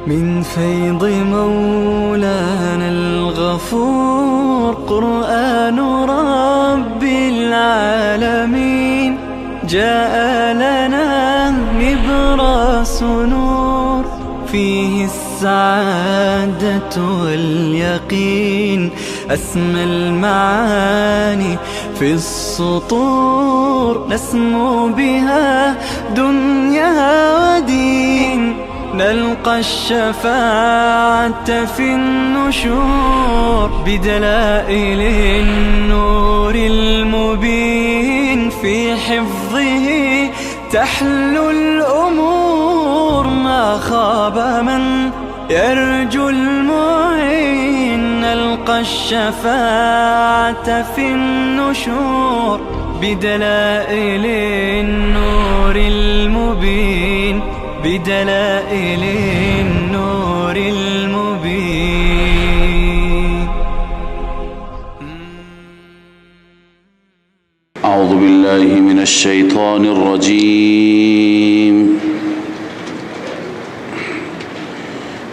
من فيض مولانا الغفور قرآن رب العالمين جاء لنا نبراس نور فيه السعادة واليقين أسمى المعاني في السطور نسمو بها دنيا ودين نلقى الشفاعة في النشور بدلائل النور المبين في حفظه تحلو الأمور ما خاب من يرجو المعين نلقى الشفاعة في النشور بدلائل النور المبين بدلائل النور المبين. أعوذ بالله من الشيطان الرجيم.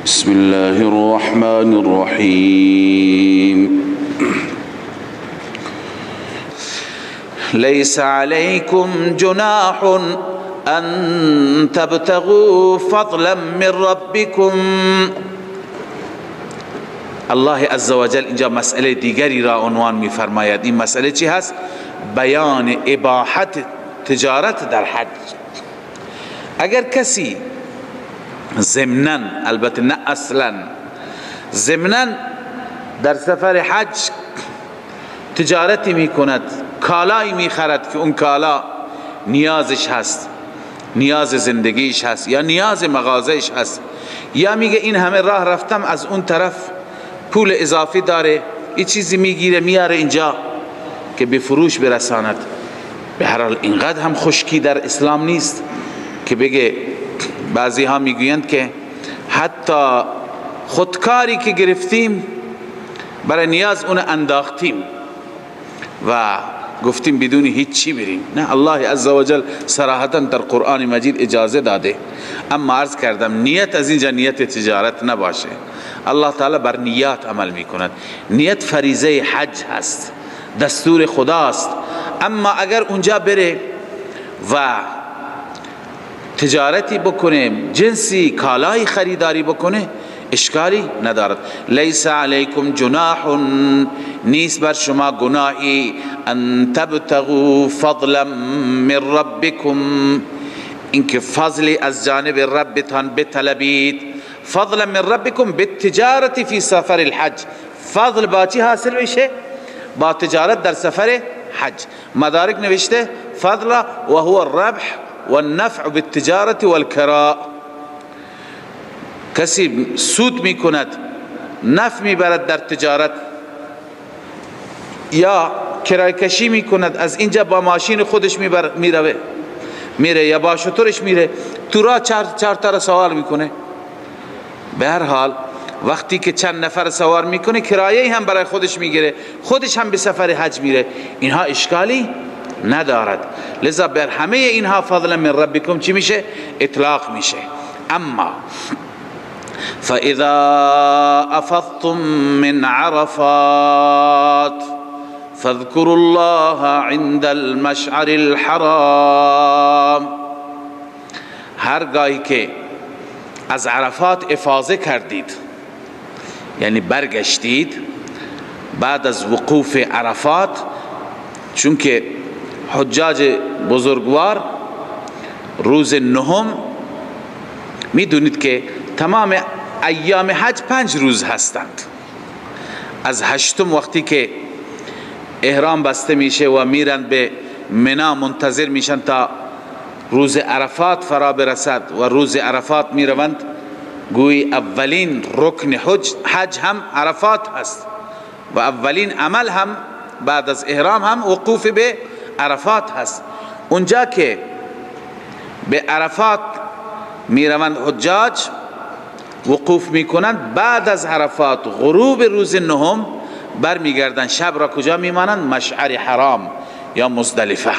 بسم الله الرحمن الرحيم. ليس عليكم جناح أن تبتغوا فضلا من ربكم. الله عز وجل اینجا مسئله دیگری را عنوان می فرماید. این مسئله چی هست؟ بیان اباحت تجارت در حج. اگر کسی ضمناً، البته نه اصلا، ضمناً در سفر حج تجارتی می کند، کالایی می خرد که اون کالا نیازش هست، نیاز زندگیش هست یا نیاز مغازهش هست، یا میگه این همه راه رفتم از اون طرف پول اضافی داره یه چیزی میگیره میاره اینجا که به فروش برساند. به هر حال اینقدر هم خشکی در اسلام نیست که بگه. بعضی ها میگویند که حتی خودکاری که گرفتیم برای نیاز اون انداختیم و گفتیم بدون هیچ چی بریم. نه، الله عزوجل صراحتا در قرآن مجید اجازه داده، اما عرض کردم نیت از اینجا نیت تجارت نباشه. الله تعالی بر نیات عمل میکند. نیت فریضه حج هست، دستور خداست. اما اگر اونجا بره و تجارتی بکنه، جنسی کالای خریداری بکنه، اشکالی ندارد. لیس علیکم جناح، نیست بر شما گناهی، ان تبتغوا فضلا من ربکم، اینکه فضلی از جانب ربتان بطلبید. فضلا من ربکم بالتجارت فی سفر الحج. فضل با چی حاصل میشه؟ با تجارت در سفر حج. مدارک نوشته فضل و هو الربح والنفع بالتجارت والکراء. کسی سود میکند، نفع میبرد در تجارت یا کرایه کشی میکند، از اینجا با ماشین خودش میره یا با شترش میره تو راه چهار تا سوار میکنه. به هر حال وقتی که چند نفر سوار میکنه کرایه هم برای خودش میگیره، خودش هم به سفر حج میره، اینها اشکالی ندارد. لذا بر همه اینها فضلا من ربکم چی میشه؟ اطلاق میشه. اما فاذا افضتم من عرفات فاذكروا الله عند المشعر الحرام. هرگاهی که از عرفات افاضه کردید، یعنی برگشتید بعد از وقوف عرفات، چون که حجاج بزرگوار روز نهم میدونید که تمام ایام حج 5 روز هستند. از 8م وقتی که احرام بسته میشه و میرن به منی، منتظر میشن تا روز عرفات فرا برسد و روز عرفات میروند. گویی اولین رکن حج هم عرفات هست و اولین عمل هم بعد از احرام هم وقوف به عرفات هست. اونجا که به عرفات میروند حجاج وقوف میکنند، بعد از عرفات غروب روز نهم برمیگردن. شب را کجا میمانند؟ مشعر حرام یا مزدلفه.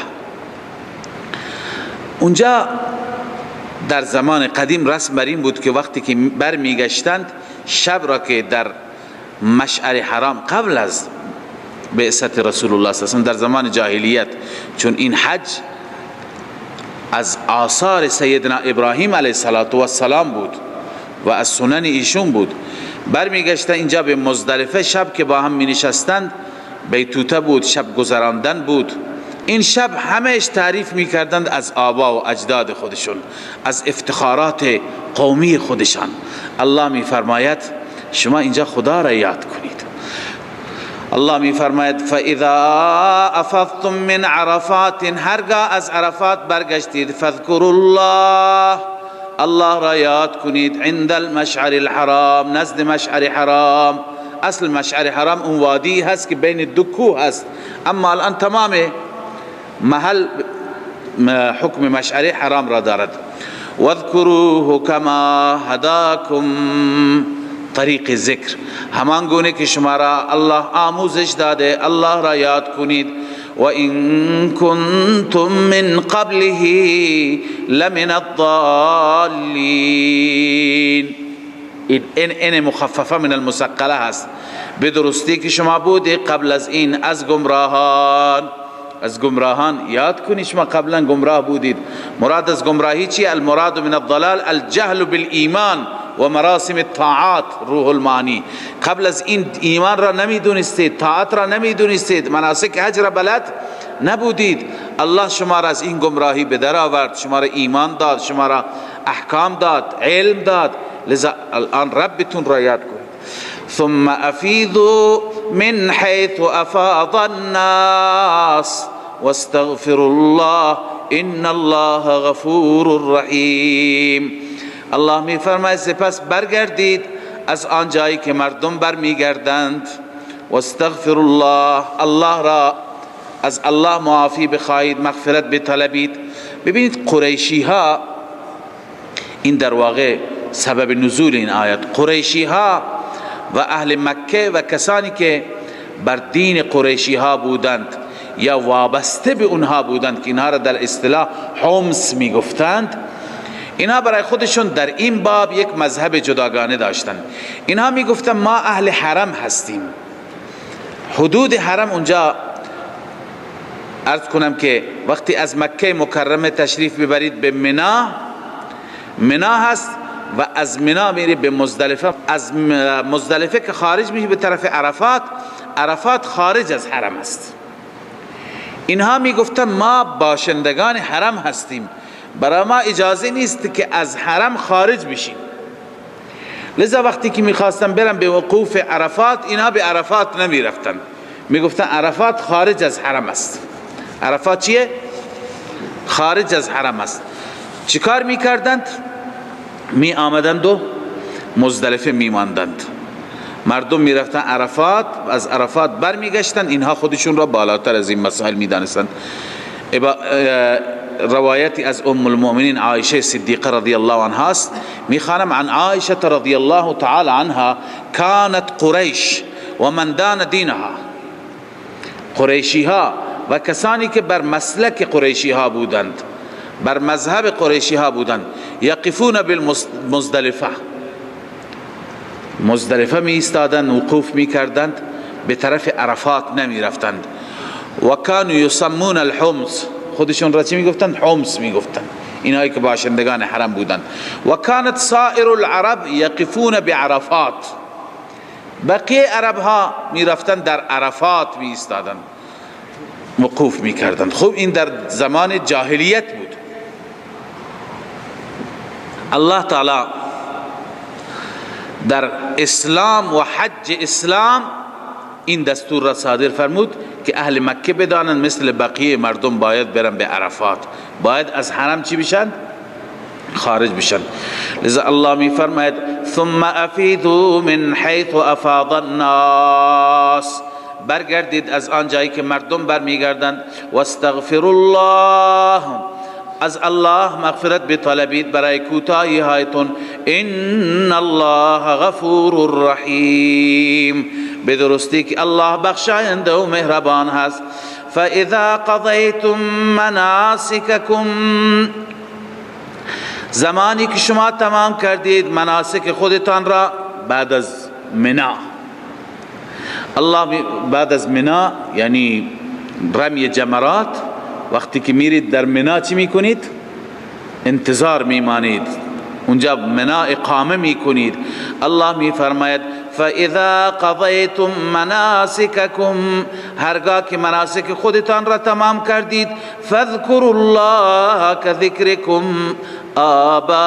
اونجا در زمان قدیم رسم بر این بود که وقتی که برمیگشتند شب را که در مشعر حرام قبل از بعثت رسول الله صلی الله علیه و در زمان جاهلیت، چون این حج از آثار سیدنا ابراهیم علیه السلام بود و از سنن ایشون بود، برمیگشتن اینجا به مزدلفه، شب که با هم می نشستند بیتوته بود، شب گذراندن بود. این شب همهش تعریف می کردند از آبا و اجداد خودشون، از افتخارات قومی خودشان. الله می فرماید شما اینجا خدا را یاد کنید. الله می فرماید فاذا افضتم من عرفات، هرگاه از عرفات برگشتید، فاذکروا الله، الله را یاد کنید، عند المشعر الحرام، نزد مشعر حرام. اصل مشعر حرام اون وادی هست که بین دو کوه هست، اما الان تمام محل حکم مشعر حرام را دارد. واذکروه کما هداکم، طریق ذکر، همان گونه که شما را الله آموزش داده، الله را یاد کنید. و این کنتم من قبله لمن الضالین، این مخففه من المثقله هست، به درستی که شما بوده قبل از این از گمراهان. از گمراهان یاد کنید، شما قبلا گمراه بودید. مراد از گمراهی چیه؟ المراد من الضلال الجهل بالایمان و مراسم الطاعات. روح المعانی، قبل از این ایمان را نمیدونستید، طاعت را نمیدونستید، مناسک حج را بلد نبودید. الله شما را از این گمراهی به در آورد، شما را ایمان داد، شما را احکام داد، علم داد. لذا الان ربتون را یاد کنید. ثم افیضوا من حیث افاض الناس واستغفروا الله ان الله غفور رحیم. الله می فرماید سپس برگردید از آن جایی که مردم برمیگردند، واستغفروا الله، الله را از الله معافی بخواهید، مغفرت بطلبید. ببینید قریشی ها، این در واقع سبب نزول این آیت، قریشی ها و اهل مکه و کسانی که بر دین قریشی ها بودند یا وابسته به اونها بودند که اینها را در اصطلاح حمص می گفتند، اینها برای خودشون در این باب یک مذهب جداگانه داشتند. اینها می گفتند ما اهل حرم هستیم. حدود حرم اونجا عرض کنم که وقتی از مکه مکرمه تشریف ببرید به منا هست و از منا میری به مزدلفه، از مزدلفه که خارج میشی به طرف عرفات، عرفات خارج از حرم است. اینها میگفتن ما باشندگان حرم هستیم، برای ما اجازه نیست که از حرم خارج بشیم. لذا وقتی که میخواستن برن به وقوف عرفات، اینها به عرفات نمیرفتن، میگفتن عرفات خارج از حرم است. عرفات چیه؟ خارج از حرم است. چیکار میکردند؟ می آمدند و مزدلفه می ماندند. مردم می رفتن عرفات، از عرفات بر می گشتند. اینها خودشون را بالاتر از این مسائل می دانستند. روایتی از ام المؤمنین عایشه صدیقه رضی الله عنها است، می خوانم عن عایشه رضی الله تعالی عنها كانت قریش و من دان دینها، قریشی ها و کسانی که بر مسلک قریشی ها بودند، بر مذهب قریشی ها بودند، یقفون بالمزدلفه، مزدلفه می ایستادند، وقوف می کردند، به طرف عرفات نمی رفتند. و کانوا یسمون الحمص، خودشون را چی می گفتند؟ حمص می گفتند، اینایی که باشندگان حرم بودند. و کانت سائر العرب یقفون بعرفات، بقیه عرب ها می رفتند در عرفات می ایستادند، وقوف می کردند. خب این در زمان جاهلیت بود. الله تعالی در اسلام و حج اسلام این دستور را صادر فرمود که اهل مکه بدانند مثل بقیه مردم باید برن به عرفات، باید از حرم چی بشن؟ خارج بشن. لذا الله می فرماید ثم افیضوا من حیث افاض الناس، برگردید از آن جایی که مردم برمیگردند. واستغفروا الله، از الله مغفرت بطلبید برای کوتاهی هایتون. ان الله غفور رحیم، به درستی که الله بخشاینده و مهربان هست. فاذا قضیتم مناسککم، زمانی که شما تمام کردید مناسک خودتان را بعد از منا. الله بعد از منا یعنی رمی جمرات، وقتی که میرید در منا چی میکنید؟ انتظار میمانید، اونجا منا اقامه میکنید. الله میفرماید فاذا قضیتم مناسککم، هرگاه که مناسک خودتان را تمام کردید، فاذکروا الله کذکرکم آباءکم،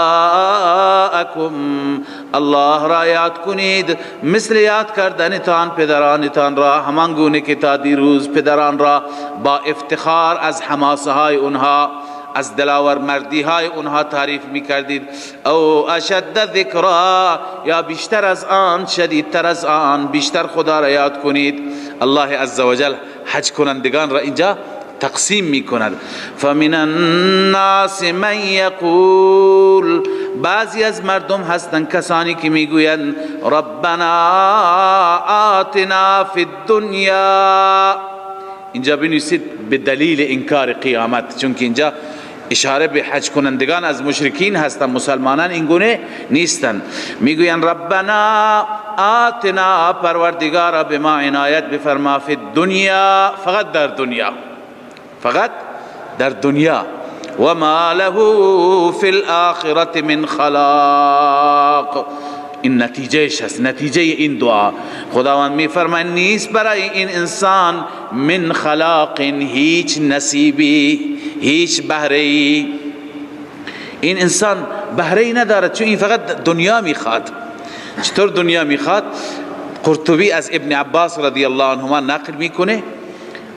الله را یاد کنید مثل یاد کردنتان پدرانتان را، همان گونه که تا دیروز پدران را با افتخار از حماسه های اونها، از دلاور مردی های اونها تعریف می کردید. او اشد ذکرا، یا بیشتر از آن، شدیدتر از آن، بیشتر خدا را یاد کنید. الله عزوجل حج کنندگان را اینجا تقسیم می کند. فمن الناس من یقول، بعضی از مردم هستند کسانی که میگویند ربنا آتنا فی الدنیا. اینجا بنویسید به دلیل انکار قیامت، چون که اینجا اشاره به حج کنندگان از مشرکین هستند، مسلمانان اینگونه نیستند. میگویند ربنا آتنا، پروردگارا به ما عنایت بفرما، فی الدنیا، فقط در دنیا، فقط در دنیا، و ما له فی الآخرة من خلاق. این نتیجهش هست، نتیجه این دعا. خداوند میفرماید نیست برای این انسان من خلاق، هیچ نصیبی، هیچ بهره‌ای. این انسان بهره‌ای ندارد، چون این فقط دنیا میخواد. چطور دنیا میخواد؟ قرطبی از ابن عباس رضی الله عنهما نقل میکنه،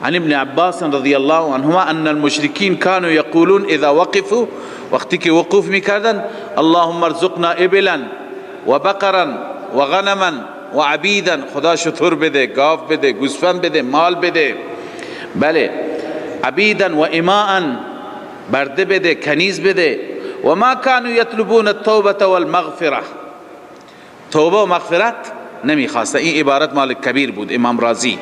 عن ابن عباس رضی الله عنهما ان المشرکین كانوا یقولون اذا وقفوا، وقتی که وقوف میکردن، اللهم ارزقنا ابلا و بقرا و غنما و عبیدا، خدا شتر بده، گاو بده، گوسفند بده، مال بده، بله، عبیدا و اماء، برده بده، کنیز بده. و ما كانوا یطلبون التوبه والمغفره، توبه و مغفرت نمیخواست. این عبارت مال کبیر بود، امام رازی.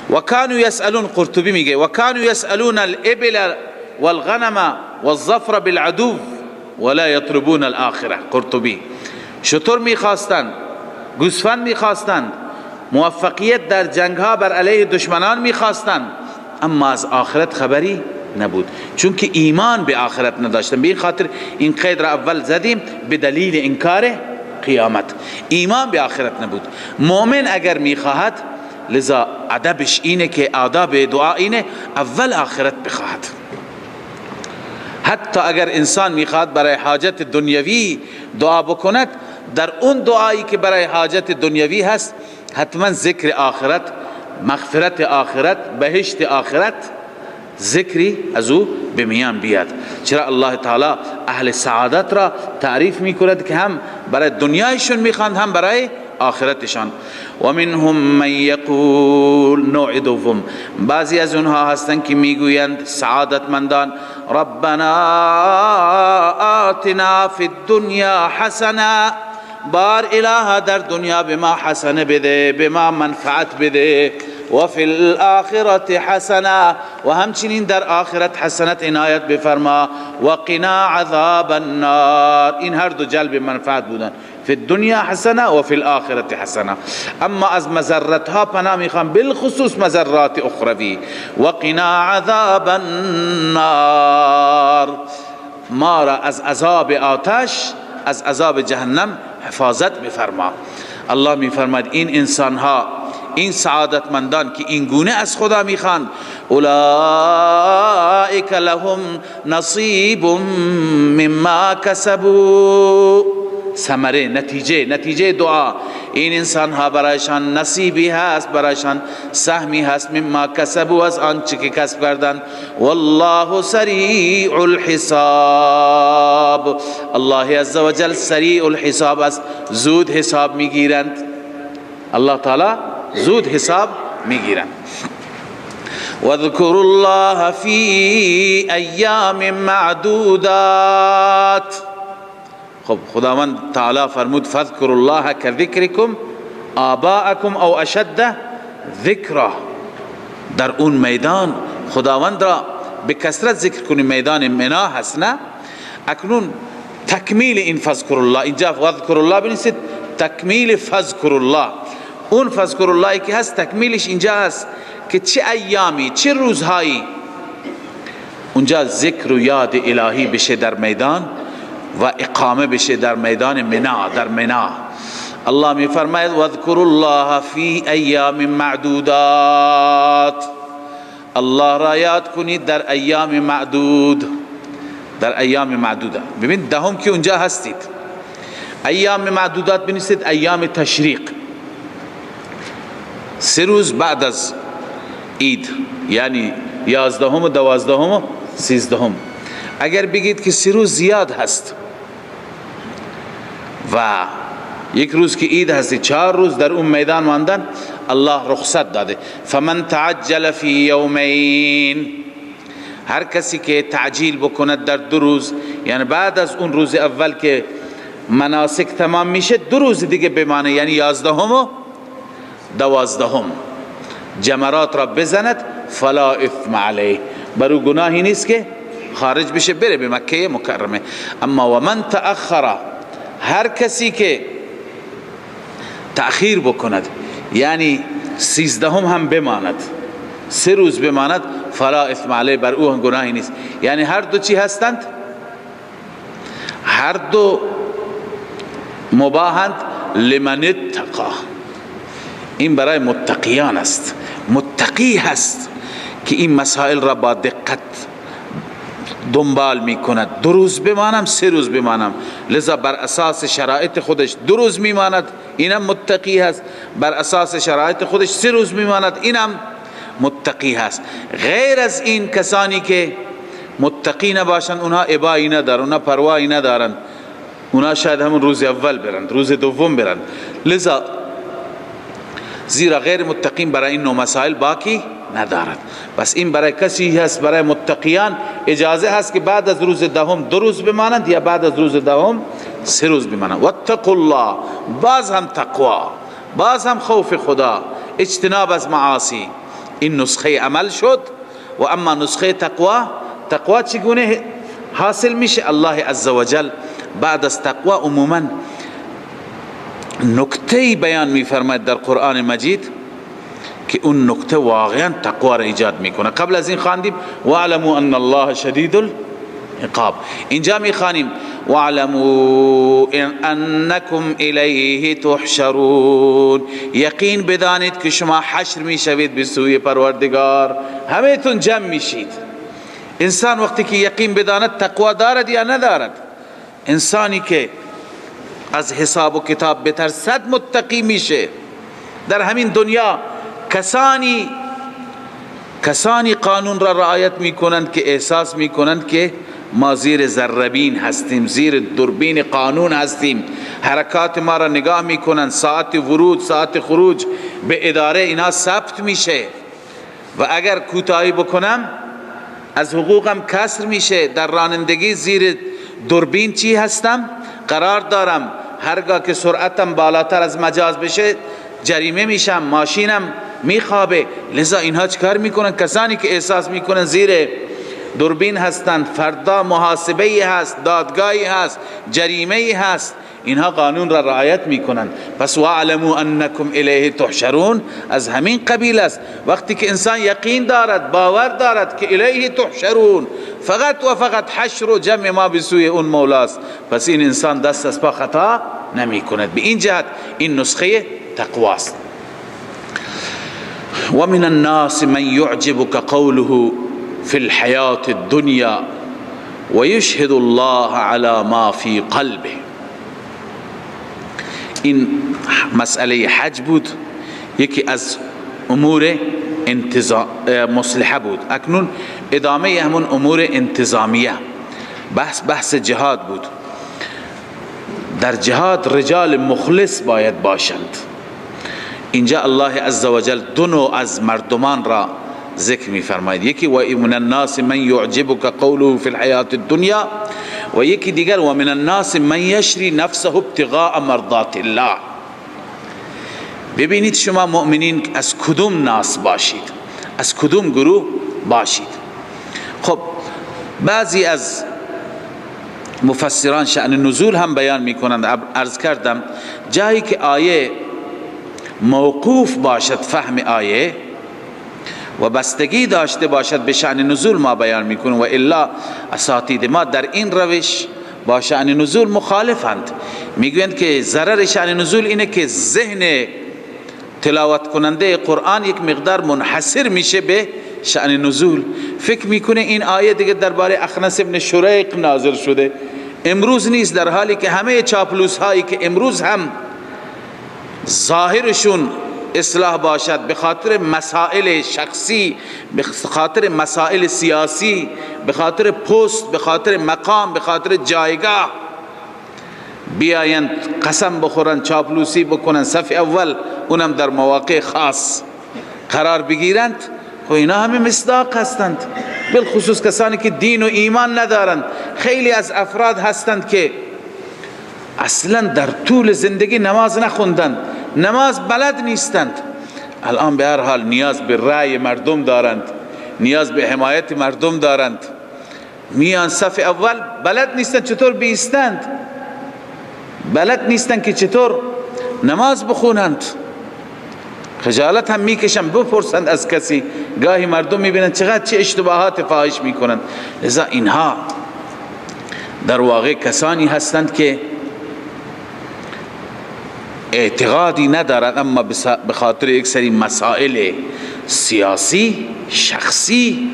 و كانوا يسألون، قرطبی میگه، و كانوا يسألون الابل والغنم والظفر بالعدو ولا يطلبون الاخره. قرطبی شتر میخواستند، گوسفند میخواستند، موفقیت در جنگ ها بر علیه دشمنان میخواستند، اما از آخرت خبری نبود، چون که ایمان به آخرت نداشتن. به این خاطر این قید را اول زدیم، به دلیل انکار قیامت. ایمان به آخرت نبود. مؤمن اگر میخواهد، لذا ادبش اینه که آداب دعا اینه اول آخرت بخواهد. حتی اگر انسان میخواد برای حاجت دنیوی دعا بکند، در اون دعایی که برای حاجت دنیوی هست حتما ذکر آخرت، مغفرت آخرت، بهشت آخرت، ذکری از او به میان بیاد. چرا الله تعالی اهل سعادت را تعریف میکند که هم برای دنیایشون میخواند هم برای آخرتشان. و منهم من یقول، نوع دوم، بعضی از اونها هستند که میگویند سعادتمندان، ربنا آتنا فی الدنیا حسنه، بار اله در دنیا به ما حسنه بده، به ما منفعت بده، و فی الاخرة حسنه، و همچنین در آخرت حسنت عنایت بفرما، و قنا عذاب النار. این هر دو جلب منفعت بودن، فی الدنیا حسنه و فی الاخرة حسنه. اما از مضرت ها پناه میخوام، بالخصوص مضرات اخروی. و قنا عذاب النار، ما را از عذاب آتش، از عذاب جهنم حفاظت بفرما. الله میفرماید این انسان ها، این سعادتمندان که این گونه از خدا میخوان، اولئک لهم نصیب مما کسبوا، ثمره، نتیجه دعا، این انسان ها برایشان نصیبی هست، برایشان سهمی هست، مما کسبوا، از آنچه که کسب کردند. والله سریع الحساب، الله عزوجل سریع الحساب است، زود حساب میگیرند. الله تعالی زود حساب میگیرند. واذكروا الله في ایام معدودات. خب خداوند تعالی فرمود فاذكروا الله كذكركم آباءكم او اشد ذکرا. در اون میدان خداوند را به کثرت ذکر کنید. میدان منا هست، نه؟ اکنون تکمیل این فذکر الله، اینجا فذکر الله بنویسید، تکمیل فذکر الله. اون فذکر الله که هست تکمیلش اینجا هست که چه ایامی چه روزهایی اونجا ذکر و یاد الهی بشه در میدان و اقامه بشه در میدان منا. در منا الله می فرماید واذکروا الله فی ایام معدودات، الله را یاد کنید در ایام معدود، در ایام معدوده. ببین دهم که اونجا هستید، ایام معدودات بنویسید ایام تشریق، 3 روز بعد از عید، یعنی 11 و 12 و 13. اگر بگید که 3 روز زیاد هست و 1 روز که عید هستی 4 روز در اون میدان ماندن، الله رخصت داده. فمن تعجل فی یومین، هر کسی که تعجیل بکند در 2 روز، یعنی بعد از اون روز اول که مناسک تمام میشه 2 روز دیگه بمانه، یعنی 11 و 12 جمرات را بزند، فلا اثم علیه، برو گناهی نیست که خارج بشه بره به مکه مکرمه. اما و من تأخر، هر کسی که تأخیر بکند، یعنی 13 هم بماند، 3 روز بماند، فلا اثم علیه، بر او گناهی نیست. یعنی هر دو چی هستند؟ هر دو مباهند. لمن اتقا، این برای متقیان است. متقی هست که این مسائل را با دقت دنبال می کند. 2 روز بمانم 3 روز بمانم، لذا بر اساس شرایط خودش 2 روز میماند، اینم متقی هست. بر اساس شرایط خودش 3 روز میماند، اینم متقی هست. غیر از این کسانی که متقی نباشند، اونها ابایی ندارن، اونها پروایی ندارن، اونها شاید همون روز اول برند، روز دوم برند. لذا زیرا غیر متقین برای این نوع مسائل باقی ندارد. بس این برای کسی هست، برای متقیان اجازه هست که بعد از روز 10 2 روز بمانند، یا بعد از روز 10 3 روز بمانند. واتقوا الله، باز هم تقوا، باز هم خوف خدا، اجتناب از معاصی. این نسخه عمل شد. و اما نسخه تقوا چگونه حاصل میشه؟ الله عزوجل بعد از تقوا عموما نکته بیان میفرماید در قرآن مجید که اون نکته واقعا تقوا را ایجاد میکنه. قبل از این خواندیم واعلموا ان الله شدید العقاب، اینجا میخوانیم واعلموا انکم الیه تحشرون، یقین بدانید که شما حشر میشوید به سوی پروردگار، همه تون جمع میشید. انسان وقتی که یقین بداند تقوا دارد یا ندارد؟ انسانی که از حساب و کتاب بترسد متقی میشه. در همین دنیا کسانی قانون را رعایت میکنند که احساس میکنند که ما زیر ذره‌بین هستیم، زیر دوربین قانون هستیم، حرکات ما را نگاه میکنند، ساعت ورود ساعت خروج به اداره اینا ثبت میشه و اگر کوتاهی بکنم از حقوقم کسر میشه. در رانندگی زیر دوربین چی هستم؟ قرار دارم. هرگاه که سرعتم بالاتر از مجاز بشه جریمه میشم، ماشینم میخوابه. لذا اینها چکار میکنن؟ کسانی که احساس میکنن زیر دوربین هستن، فردا محاسبه هست، دادگاهی هست، جریمه هست، اینها قانون را رعایت میکنن. پس واعلموا انکم الیه تحشرون از همین قبیل است. وقتی که انسان یقین دارد، باور دارد که الیه تحشرون، فقط و فقط حشر و جمع ما به سوی اون مولاست، پس این انسان دست از پا خطا نمی کند. به این جهت این نسخه تقواست. و من الناس من يعجبك قوله في الحياة الدنيا ويشهد الله على ما في قلبه. این مسئله حج بود، یکی از امور مصلحه بود. اکنون ادامه همون امور انتظامیه، بحث جهاد بود. در جهاد رجال مخلص باید باشند. اینجا الله عزوجل 2 نوع از مردمان را ذکر می فرماید. یکی و من الناس من يعجبك قوله في الحياة الدنيا، و یکی دیگر و من الناس من يشري نفسه ابتغاء مرضات الله. ببینید شما مؤمنین از کدوم ناس باشید، از کدوم گروه باشید. خب بعضی از مفسران شأن نزول هم بیان میکنند. عرض کردم جایی که آیه موقوف باشد فهم آیه و بستگی داشته باشد به شأن نزول ما بیان میکنیم، و الا اساتید ما در این روش با شأن نزول مخالفند. میگویند که ضرر شأن نزول اینه که ذهن تلاوت کننده قرآن یک مقدار منحصر میشه به شأن نزول، فکر میکنه این آیه دیگه درباره اخنس ابن شریق نازل شده، امروز نیست، در حالی که همه چاپلوس هایی که امروز هم ظاهرشون اصلاح باشد به خاطر مسائل شخصی، به خاطر مسائل سیاسی، به خاطر پست، به خاطر مقام، به خاطر جایگاه، بیایند قسم بخورن، چاپلوسی بکنن، صف اول اونم در مواقع خاص قرار بگیرند، خب اینا همه مصداق هستند. بالخصوص کسانی که دین و ایمان ندارند. خیلی از افراد هستند که اصلا در طول زندگی نماز نخوندند، نماز بلد نیستند، الان به هر حال نیاز به رأی مردم دارند، نیاز به حمایت مردم دارند، میان صف اول بلد نیستند چطور بیستند، بلد نیستند که چطور نماز بخونند، خجالت هم میکشن بپرسند از کسی. گاهی مردم میبینند چقدر چه اشتباهات فاحش میکنند. لذا اینها در واقع کسانی هستند که اعتقادی ندارند، اما به خاطر یک سری مسائل سیاسی شخصی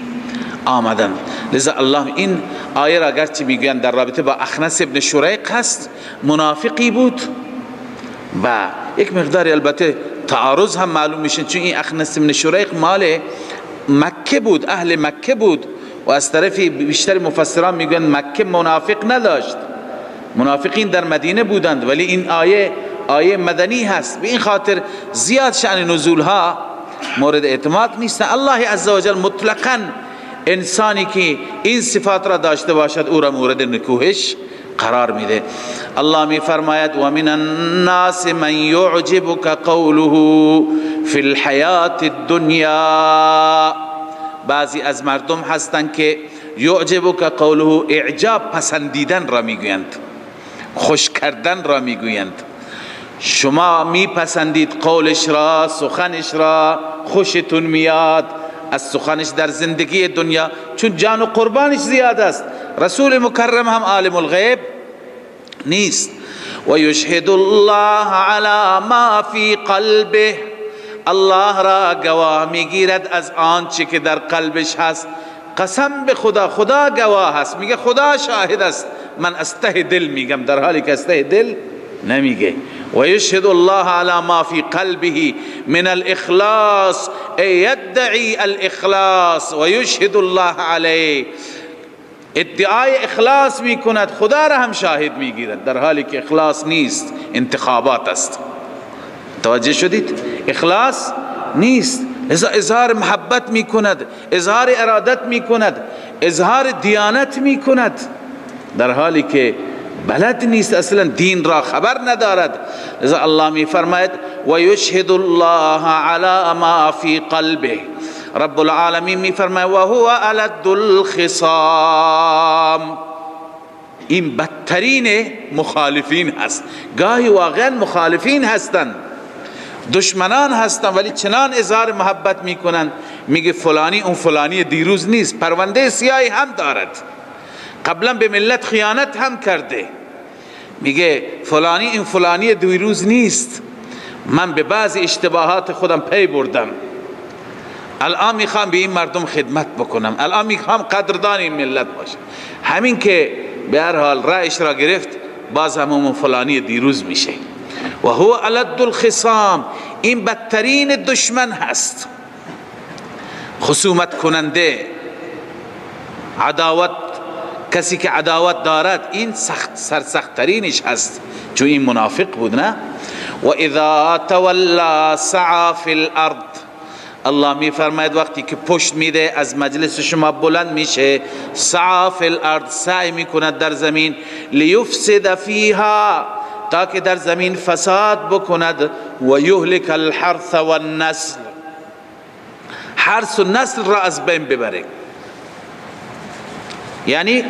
آمدند. لذا الله این آیه را گرچه میگویند در رابطه با اخنس ابن شریق هست، منافقی بود و یک مقداری البته تعارض هم معلوم میشه، چون این اخنس ابن شریق مال مکه بود، اهل مکه بود، و از طرفی بیشتر مفسران میگن مکه منافق نداشت، منافقین در مدینه بودند، ولی این آیه مدنی هست، به این خاطر زیاد شأن نزولها مورد اعتماد نیست. الله عزوجل مطلقاً انسانی که این صفات را داشته باشد او را مورد نکوهش قرار میده. الله می فرماید و من الناس من یعجبک قوله فی الحیات الدنیا، بعضی از مردم هستند که یعجبک قوله، اعجاب پسندیدن را میگویند، خوش کردن را میگویند. شما میپسندید قولش را، سخنش را، خوشتون میاد از سخنش در زندگی دنیا، چون جان و قربانش زیاد است. رسول مکرم هم عالم الغیب نیست. و یشهد الله علی ما فی قلبه، الله را گواه میگیرد از آنچه که در قلبش هست. قسم به خدا، خدا گواه است، میگه خدا شاهد است، من از ته دل میگم، در حالی که از ته دل نمیگه. و یشهد الله علی ما فی قلبه من الاخلاص، ای یدعی الاخلاص و یشهد الله علیه، ادعای اخلاص میکند، خدا را هم شاهد میگیرد، در حالی که اخلاص نیست، انتخابات است. توجه شدید؟ اخلاص نیست. لذا اظهار محبت میکند، اظهار ارادت میکند، اظهار دیانت میکند، در حالی که بلد نیست، اصلا دین را خبر ندارد. لذا الله می فرماید و یشهد الله علی ما فی قلبه، رب العالمین می فرماید و هو الد الخصام، این بدترین مخالفین هست. گاهی واقعا مخالفین هستند، دشمنان هستند، ولی چنان اظهار محبت میکنند، میگه فلانی اون فلانی دیروز نیست، پرونده سیاهی هم دارد، قبلا به ملت خیانت هم کرده، میگه فلانی این فلانی دیروز نیست، من به بعضی اشتباهات خودم پی بردم، الان میخوام به این مردم خدمت بکنم، الان میخوام قدردان این ملت باشم. همین که به هر حال رأیش را گرفت، باز همون فلانی دیروز میشه. و هو الد الخصام، این بدترین دشمن هست، خصومت کننده، عداوت، کسی که عداوت دارد این سرسخت ترینش هست، چون این منافق بود. نه و اذا تولا سعى فی الارض، الله می فرماید وقتی که پشت میده از مجلس شما بلند میشه، سعى فی الارض، سعی میکند در زمین، لیفسد فیها، تاکه در زمین فساد بکند، و یهلک الحرث والنسل، حرث و نسل را از بین ببره، یعنی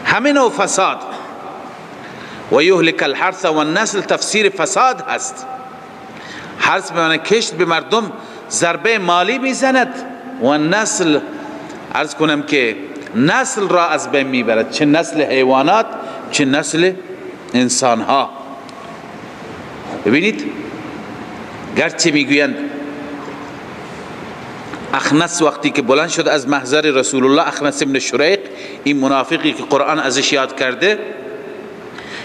همه نوع فساد. و یهلک الحرث و النسل تفسیر فساد هست. حرث به معنی کشت به مردم ضربه مالی میزند و نسل عرض کنم که نسل را از بین میبرد، چه نسل حیوانات چه نسل انسان ها. ببینید گرچه میگویند اخنس وقتی که بلند شد از محضر رسول الله، اخنس ابن شریق، این منافقی که قرآن ازش یاد کرده،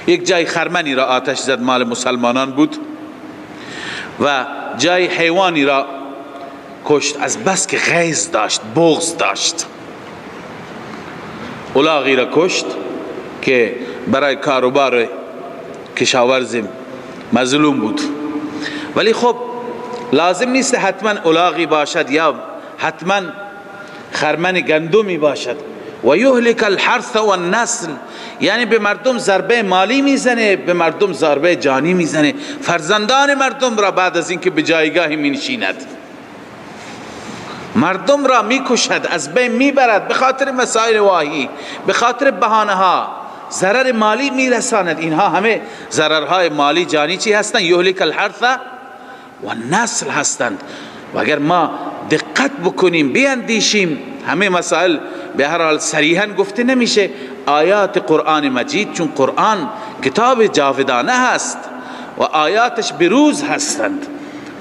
یک جای خرمنی را آتش زد، مال مسلمانان بود، و جای حیوانی را کشت از بس که غیظ داشت، بغض داشت. الاغی را کشت که برای کاروبار کشاورز مظلوم بود. ولی خب لازم نیست حتما الاغی باشد یا حتما خرمن گندمی باشد. و یهلک الحرث و النسل، یعنی به مردم ضربه مالی میزنه، به مردم ضربه جانی میزنه، فرزندان مردم را بعد از اینکه به جایگاهی مینشیند مردم را میکشد، از بین میبرد به خاطر مسائل واهی، به خاطر بهانه ها ضرر مالی میرساند. اینها همه ضررهای مالی جانی چی هستند؟ یهلک الحرث و النسل هستند. و اگر ما دقت بکنیم بیندیشیم، همه مسائل به هر حال صریحا گفته نمیشه. آیات قرآن مجید، چون قرآن کتاب جاودانه هست و آیاتش بروز هستند،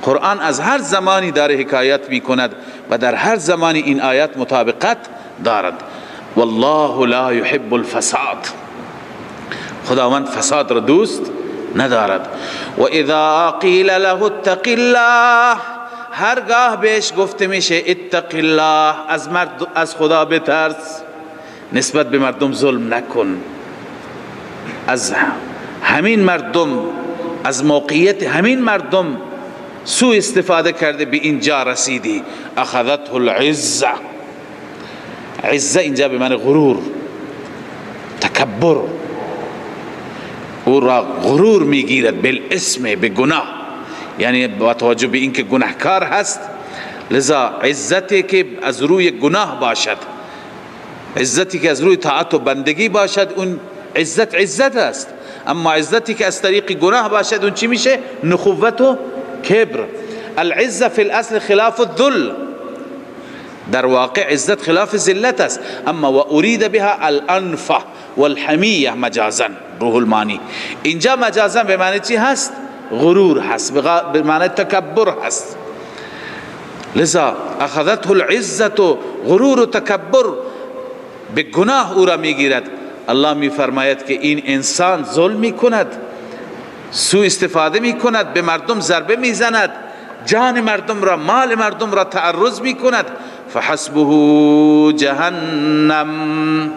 قرآن از هر زمانی داره حکایت می کند و در هر زمانی این آیات مطابقت دارد. والله لا يحب الفساد، خداوند فساد را دوست ندارد. و اذا قیل له اتق الله، هرگاه بهش گفته میشه اتق الله، از خدا بترس، نسبت به مردم ظلم نکن، از همین مردم، از موقعیت همین مردم سوء استفاده کرده به اینجا رسیدی. اخذته العزه، عزه اینجا به معنی غرور، تکبر، او را غرور میگیرد بالاسم، به گناه، یعنی با توجه به اینکه گناهکار هست، لذا عزتی که از روی گناه باشد، عزتی که از روی طاعت و بندگی باشد، اون عزت است. اما عزتی که از طریق گناه باشد، اون چی میشه؟ نخوت و کبر. العزه فی الاصل خلاف الذل، در واقع عزت خلاف ذلت است. اما و ارید بها الانفه والحمیه مجازا، روح المانی اینجا مجازا به معنی چی هست؟ غرور هست، به معنی تکبر هست. لذا اخذته العزه، غرور و تکبر به گناه او را میگیرد. الله میفرماید که این انسان ظلم میکند، سوء استفاده میکند، به مردم ضربه میزند، جان مردم را، مال مردم را تعرض میکند. فحسبه جهنم،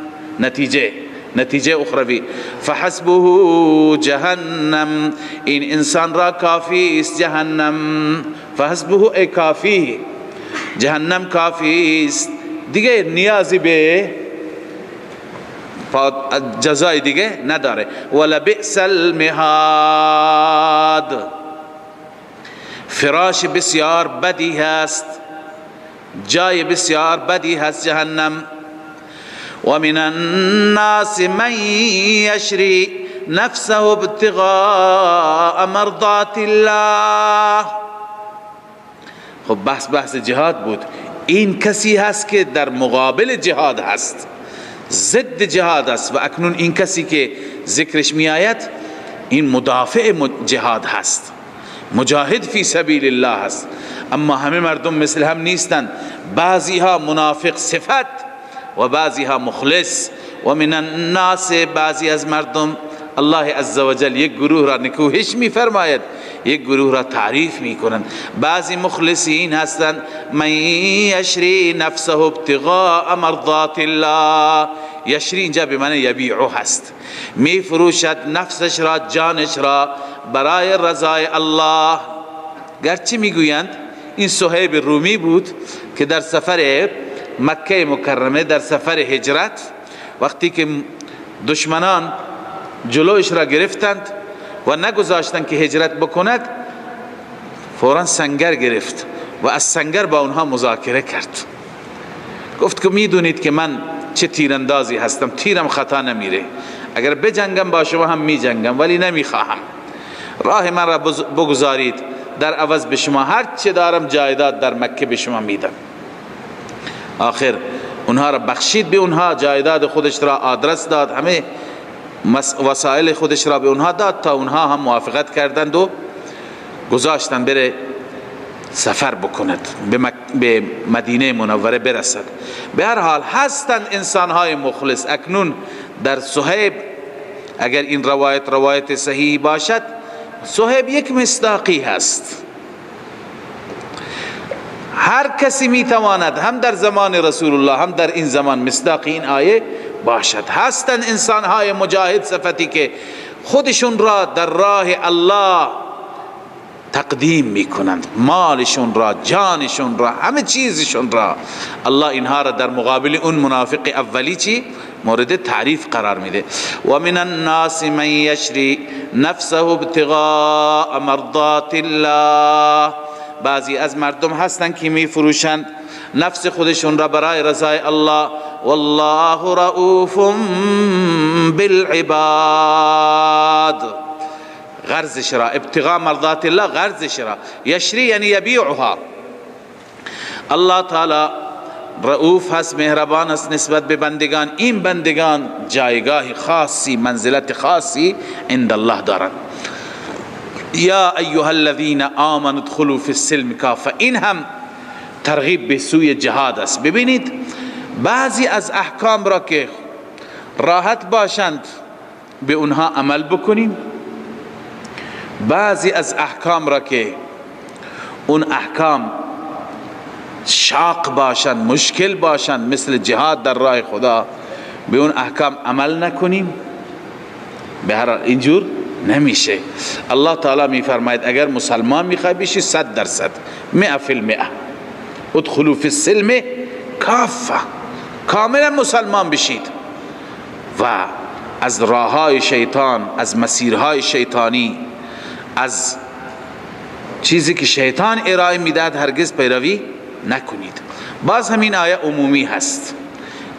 نتیجه اخروی، فحسبه جهنم، این انسان را کافی است جهنم. فحسبه ای کافی، جهنم کافی است، دیگه نیازی به جزای دیگه نداره. ولبئس المهاد، فراش بسیار بدی هست، جای بسیار بدی هست جهنم. و من الناس من یشری نفسه ابتغاء مرضات الله. خب بحث جهاد بود. این کسی هست که در مقابل جهاد هست، ضد جهاد است، و اکنون این کسی که ذکرش می آید این مدافع جهاد هست، مجاهد فی سبیل الله هست. اما همه مردم مثل هم نیستند، بعضی ها منافق صفت و بعضی ها مخلص. و من الناس، بعضی از مردم، الله عزوجل یک گروه را نکوهش می فرماید، یک گروه را تعریف می کنند. بعضی مخلصین هستند، من یشری نفسه ابتغاء مرضات الله، یشری اینجا به معنی یبیعو هست، می فروشد نفسش را، جانش را برای رضای الله. گرچه می گویند این صهیب رومی بود که در سفر مکه مکرمه، در سفر هجرت، وقتی که دشمنان جلوش را گرفتند و نگذاشتند که هجرت بکند، فوراً سنگر گرفت و از سنگر با اونها مذاکره کرد. گفت که میدونید که من چه تیراندازی هستم، تیرم خطا نمیره، اگر بجنگم با شما هم می جنگم، ولی نمیخواهم. راه من را بگذارید، در عوض به شما هر چه دارم جایداد در مکه به شما میدم. آخر اونها را بخشید، به اونها جایداد خودش را آدرس داد، همه وسایل خودش را به اونها داد تا اونها هم موافقت کردند و گذاشتن بره سفر بکند، به مدینه منوره برسد. به هر حال هستند انسانهای مخلص. اکنون در صهیب اگر این روایت صحیح باشد، صهیب یک مصداقی هست. هر کسی میتواند هم در زمان رسول الله هم در این زمان مصداقی این آیه باشد. هستند انسانهای مجاهد صفتی که خودشون را در راه الله تقدیم میکنند، مالشون را، جانشون را، همه چیزشون را. الله اینها را در مقابل اون منافق اولی چی؟ مورد تعریف قرار میده. و من الناس من یشری نفسه ابتغاء مرضات الله. بعضی از مردم هستند که میفروشند نفس خودشون را برای رضای الله. والله رؤوف بالعباد. غرضش را ابتغاء مرضات الله، غرضش را یشری یعنی یبیعها. الله تعالی رؤوف هست، مهربان است نسبت به بندگان. این بندگان جایگاه خاصی، منزلت خاصی عند الله دارند. یا ایها الذین آمنوا ادخلوا فی السلم کافه. این هم ترغیب به سوی جهاد است. ببینید بعضی از احکام را که راحت باشند به اونها عمل بکنیم، بعضی از احکام را که اون احکام شاق باشند، مشکل باشند، مثل جهاد در راه خدا، به اون احکام عمل نکنیم. به هر حال اینجور نمیشه. الله تعالی میفرماید اگر مسلمان میخوای بشی 100%، 100%، ادخلوا فی السلم کافه، کاملا مسلمان بشید و از راههای شیطان، از مسیرهای شیطانی، از چیزی که شیطان ارائه میداد هرگز پیروی نکنید. باز همین آیه عمومی هست،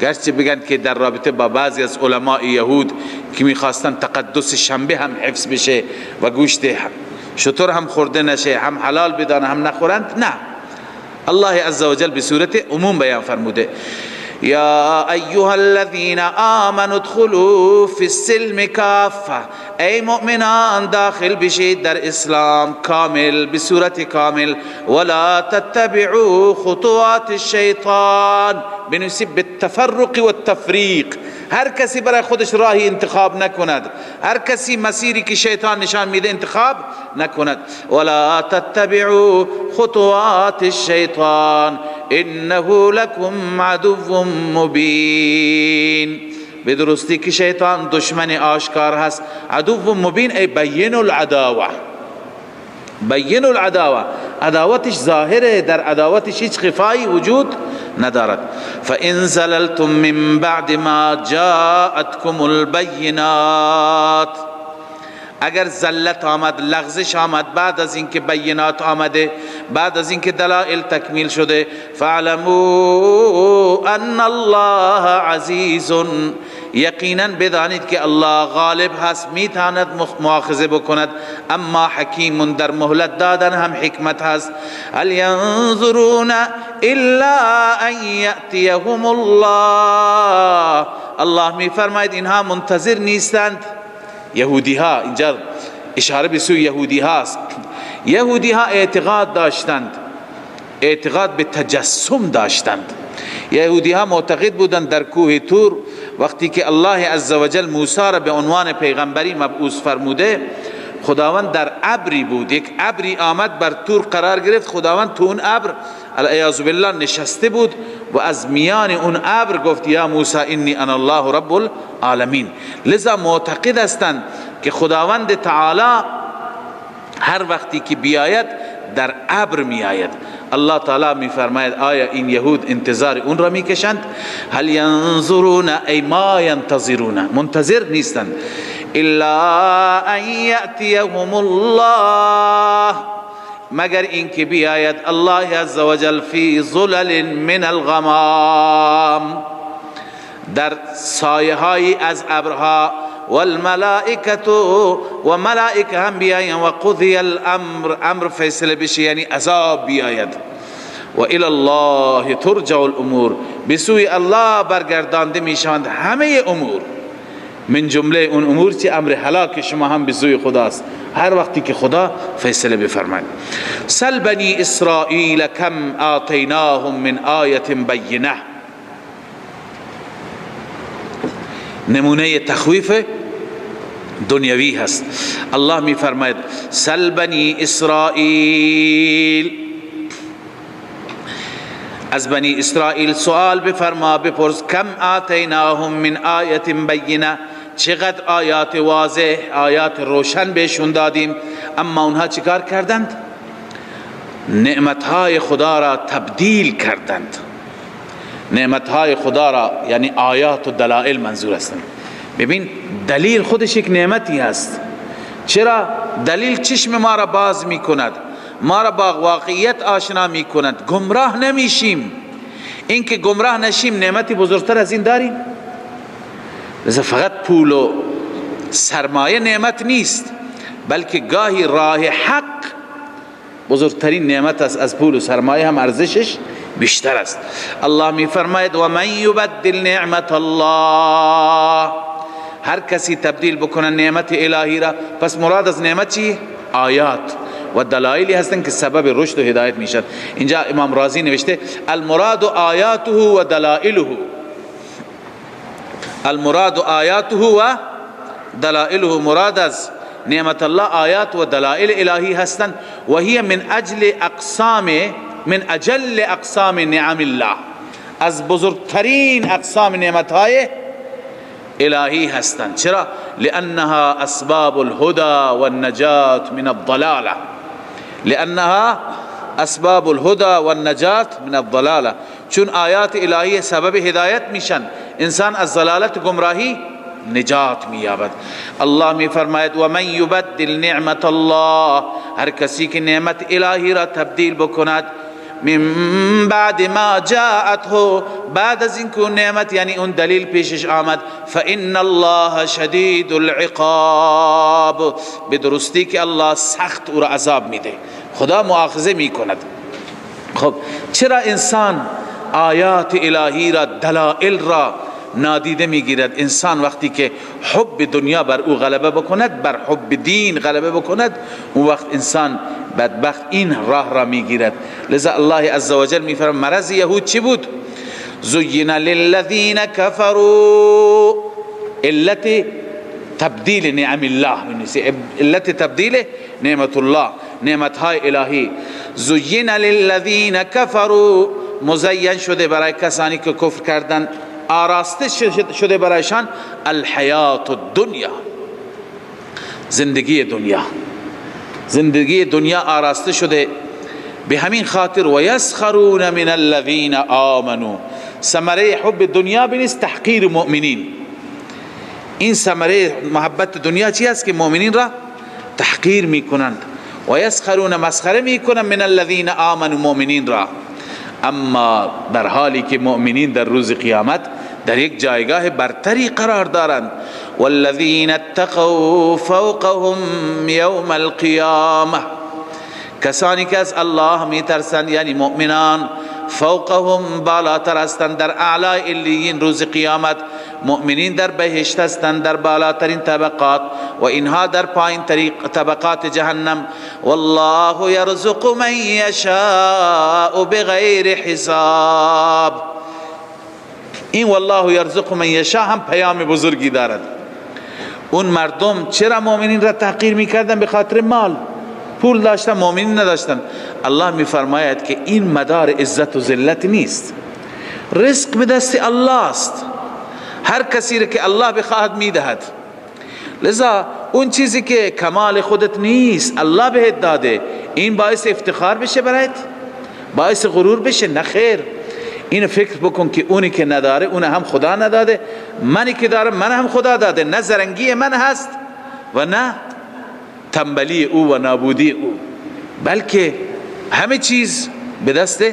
گرچه بگن که در رابطه با بعضی از علماء یهود که میخواستن تقدس شنبه هم حفظ بشه و گوشت شتر هم خورده نشه، هم حلال بدانه هم نخورند، نه، الله عزوجل به صورت عموم بیان فرموده. یا ایها الذین آمنوا ادخلوا فی السلم کافه. ای مؤمنان داخل بشید در اسلام کامل، به صورت کامل. ولا تتبعوا خطوات الشیطان، بنویسید بالتفرق والتفریق. هر کسی برای خودش راهی انتخاب نکند، هر کسی مسیری که شیطان نشان میده انتخاب نکند. ولا تتبعوا خطوات الشیطان انه لكم عدو مبین. به درستی که شیطان دشمن آشکار هست. عدو مبین ای بین العداوه، بین العداوه، عداوتش ظاهره، در عداوتش هیچ خفایی وجود ندارد. فإن زللتم من بعد ما جاءتكم البینات. اگر زلت آمد، لغزش آمد بعد از اینکه بینات آمده، بعد از اینکه دلائل تکمیل شده، فاعلموا ان الله عزیز. یقینا بدانید که الله غالب هست، میتواند مؤاخذه بکند، اما حکیم، در مهلت دادن هم حکمت هست. هل ينظرون الا ان یأتیهم الله. الله میفرماید اینها منتظر نیستند. یهودی ها، اینجا اشاره به سوی یهودی هاست. یهودی ها اعتقاد داشتند، اعتقاد به تجسم داشتند. یهودی ها معتقد بودند در کوه طور وقتی که الله عزوجل موسی را به عنوان پیغمبری مبعوث فرموده، خداوند در ابری بود، یک ابری آمد بر طور قرار گرفت، خداوند تو اون ابر العیاذ بالله نشسته بود و از میان اون ابر گفت یا موسی انی انا الله رب العالمین. لذا معتقد هستند که خداوند تعالی هر وقتی که بیاید در ابر میآید. الله تعالی میفرماید آیا این یهود انتظار اون را میکشند؟ هل ینظرون ای ما ینتظرون، منتظر نیستند، الا ان یأتیهم الله، مگر اینکه بیاید الله عزوجل فی ظلل من الغمام، در سایه های از ابرها، والملائکة و ملائکه هم بیاین و قضی الامر، امر فیصله بشه یعنی عذاب بیاید. و الی الله ترجع الامور، بسوی الله برگردانده میشوند همه امور. من جمله اون امور چی؟ امر هلاک شما هم بسوی خداست هر وقتی که خدا فیصله بفرماید. سل بنی اسرائیل کم آتیناهم من آیت بینه، نمونه تخویف دنیوی هست. الله می فرماید سل بنی اسرائیل، از بنی اسرائیل سوال بفرما، بپرس کم آتیناهم من آیت بینه، چقدر آیات واضح، آیات روشن بهشون دادیم، اما اونها چیکار کردند؟ نعمتهای خدا را تبدیل کردند. نعمتهای خدا را یعنی آیات و دلائل منظور هستند. ببین دلیل خودش یک نعمتی هست. چرا؟ دلیل چشم ما را باز می کند، ما را با واقعیت آشنا می کند، گمراه نمیشیم. این که گمراه نشیم نعمتی بزرگتر از این داریم؟ لذا فقط پول و سرمایه نعمت نیست، بلکه گاهی راه حق بزرگترین نعمت است، از پول و سرمایه هم ارزشش بیشتر است. الله می فرماید و من یبدل نعمت الله، هر کسی تبدیل بکنه نعمت الهی را. پس مراد از نعمت چی؟ آیات و دلایلی هستند که سبب رشد و هدایت میشد. اینجا امام رازی نوشته المراد آیاته و دلائله، المراد آیاته و دلائله، مراد از نعمت الله آیات و دلائل الهی هستند. و هی من اجل اقسام نعم الله، از بزرگترین اقسام نعمتهای الهی هستند. چرا؟ لانها اسباب الهدى والنجات من الضلاله، لانها اسباب الهدى والنجات من الضلاله، چون آیات الهی سبب هدایت میشن، انسان از ضلالت و گمراهی نجات مییابد. الله می فرماید و من یبدل نعمت الله، هر کسی که نعمت الهی را تبدیل بکند، من بعد ما جاءته، بعد از این که نعمت یعنی اون دلیل پیشش آمد، فان الله شدید العقاب، به درستی که الله سخت او را عذاب میده، خدا مؤاخذه میکند. خب چرا انسان آیات الهی را، دلائل را نادیده میگیرد؟ انسان وقتی که حب دنیا بر او غلبه بکند، بر حب دین غلبه بکند، اون وقت انسان بدبخت این راه را میگیرد. لذا الله عزوجل میفرماید مرض یهود چی بود؟ زین للذین کفروا، علت تبدیل نعم الله، علت تبدیل نعمت الله، نعمتهای الهی. زین للذین کفروا، مزین شده برای کسانی که کفر کردند، آراسته شده برایشان الحیات الدنیا، زندگی دنیا، زندگی دنیا آراسته شده. به همین خاطر و یسخرون من الذین آمنوا، ثمره حب دنیا بنیست تحقیر مؤمنین. این ثمره محبت دنیا چی است؟ که مؤمنین را تحقیر میکنند. و یسخرون، مسخره میکنند، من الذین آمنوا، مؤمنین را. اما در حالی که مؤمنین در روز قیامت در یک جایگاه برتری قرار دارند. والذین اتقوا فوقهم یوم القیامه، کسانی که از الله میترسند یعنی مؤمنان، فوقهم، بالاتر هستند، در اعلی علیین روز قیامت. مؤمنین در بهشت هستند، در بالاترین طبقات، و اینها در پایین طبقات جهنم. والله یرزق من یشاء بغیر حساب. این والله یرزق من یشاء هم پیام بزرگی دارد. اون مردم چرا مؤمنین را تحقیر میکردن؟ به خاطر مال، پول داشتن، مؤمنین نداشتن. الله میفرماید که این مدار عزت و ذلت نیست، رزق به دست الله است، هر کسی را که الله بخواهد میدهد. لذا اون چیزی که کمال خودت نیست الله بهت داده، این باعث افتخار بشه برایت، باعث غرور بشه؟ نه خیر. این فکر بکن که اونی که نداره اون هم خدا نداده، منی که دارم من هم خدا داده. نه زرنگی من هست و نه تنبلی او و نابودی او، بلکه همه چیز به دست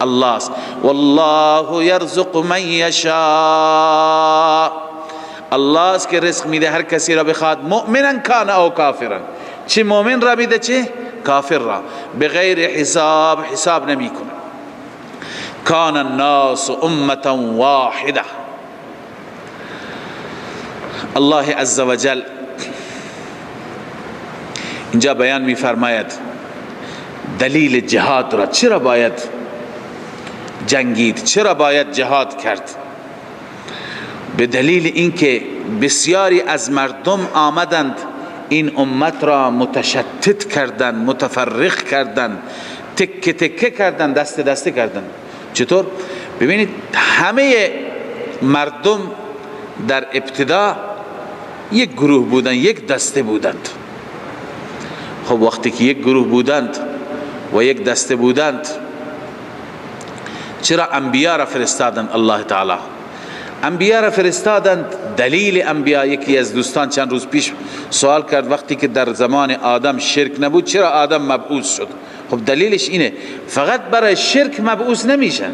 الله است. والله یرزق من یشاء، الله است که رزق میده هر کسی را بخواد، مؤمنا کان او کافرا، چه مؤمن را میده چه کافر را، بغیر حساب نمیکنه. کان الناس امة واحده. الله عزوجل اینجا بیان میفرماید دلیل جهاد را، چرا باید جنگید، چرا باید جهاد کرد. به دلیل اینکه بسیاری از مردم آمدند این امت را متشتت کردند، متفرق کردند، تکه تکه کردند، دسته دسته کردند. چطور؟ ببینید همه مردم در ابتدا یک گروه بودند، یک دسته بودند. خب وقتی که یک گروه بودند و یک دسته بودند، چرا انبیا را فرستادند؟ الله تعالی انبیا را فرستادند. دلیل انبیا، یکی از دوستان چند روز پیش سوال کرد وقتی که در زمان آدم شرک نبود چرا آدم مبعوث شد؟ خب دلیلش اینه فقط برای شرک مبعوث نمیشن،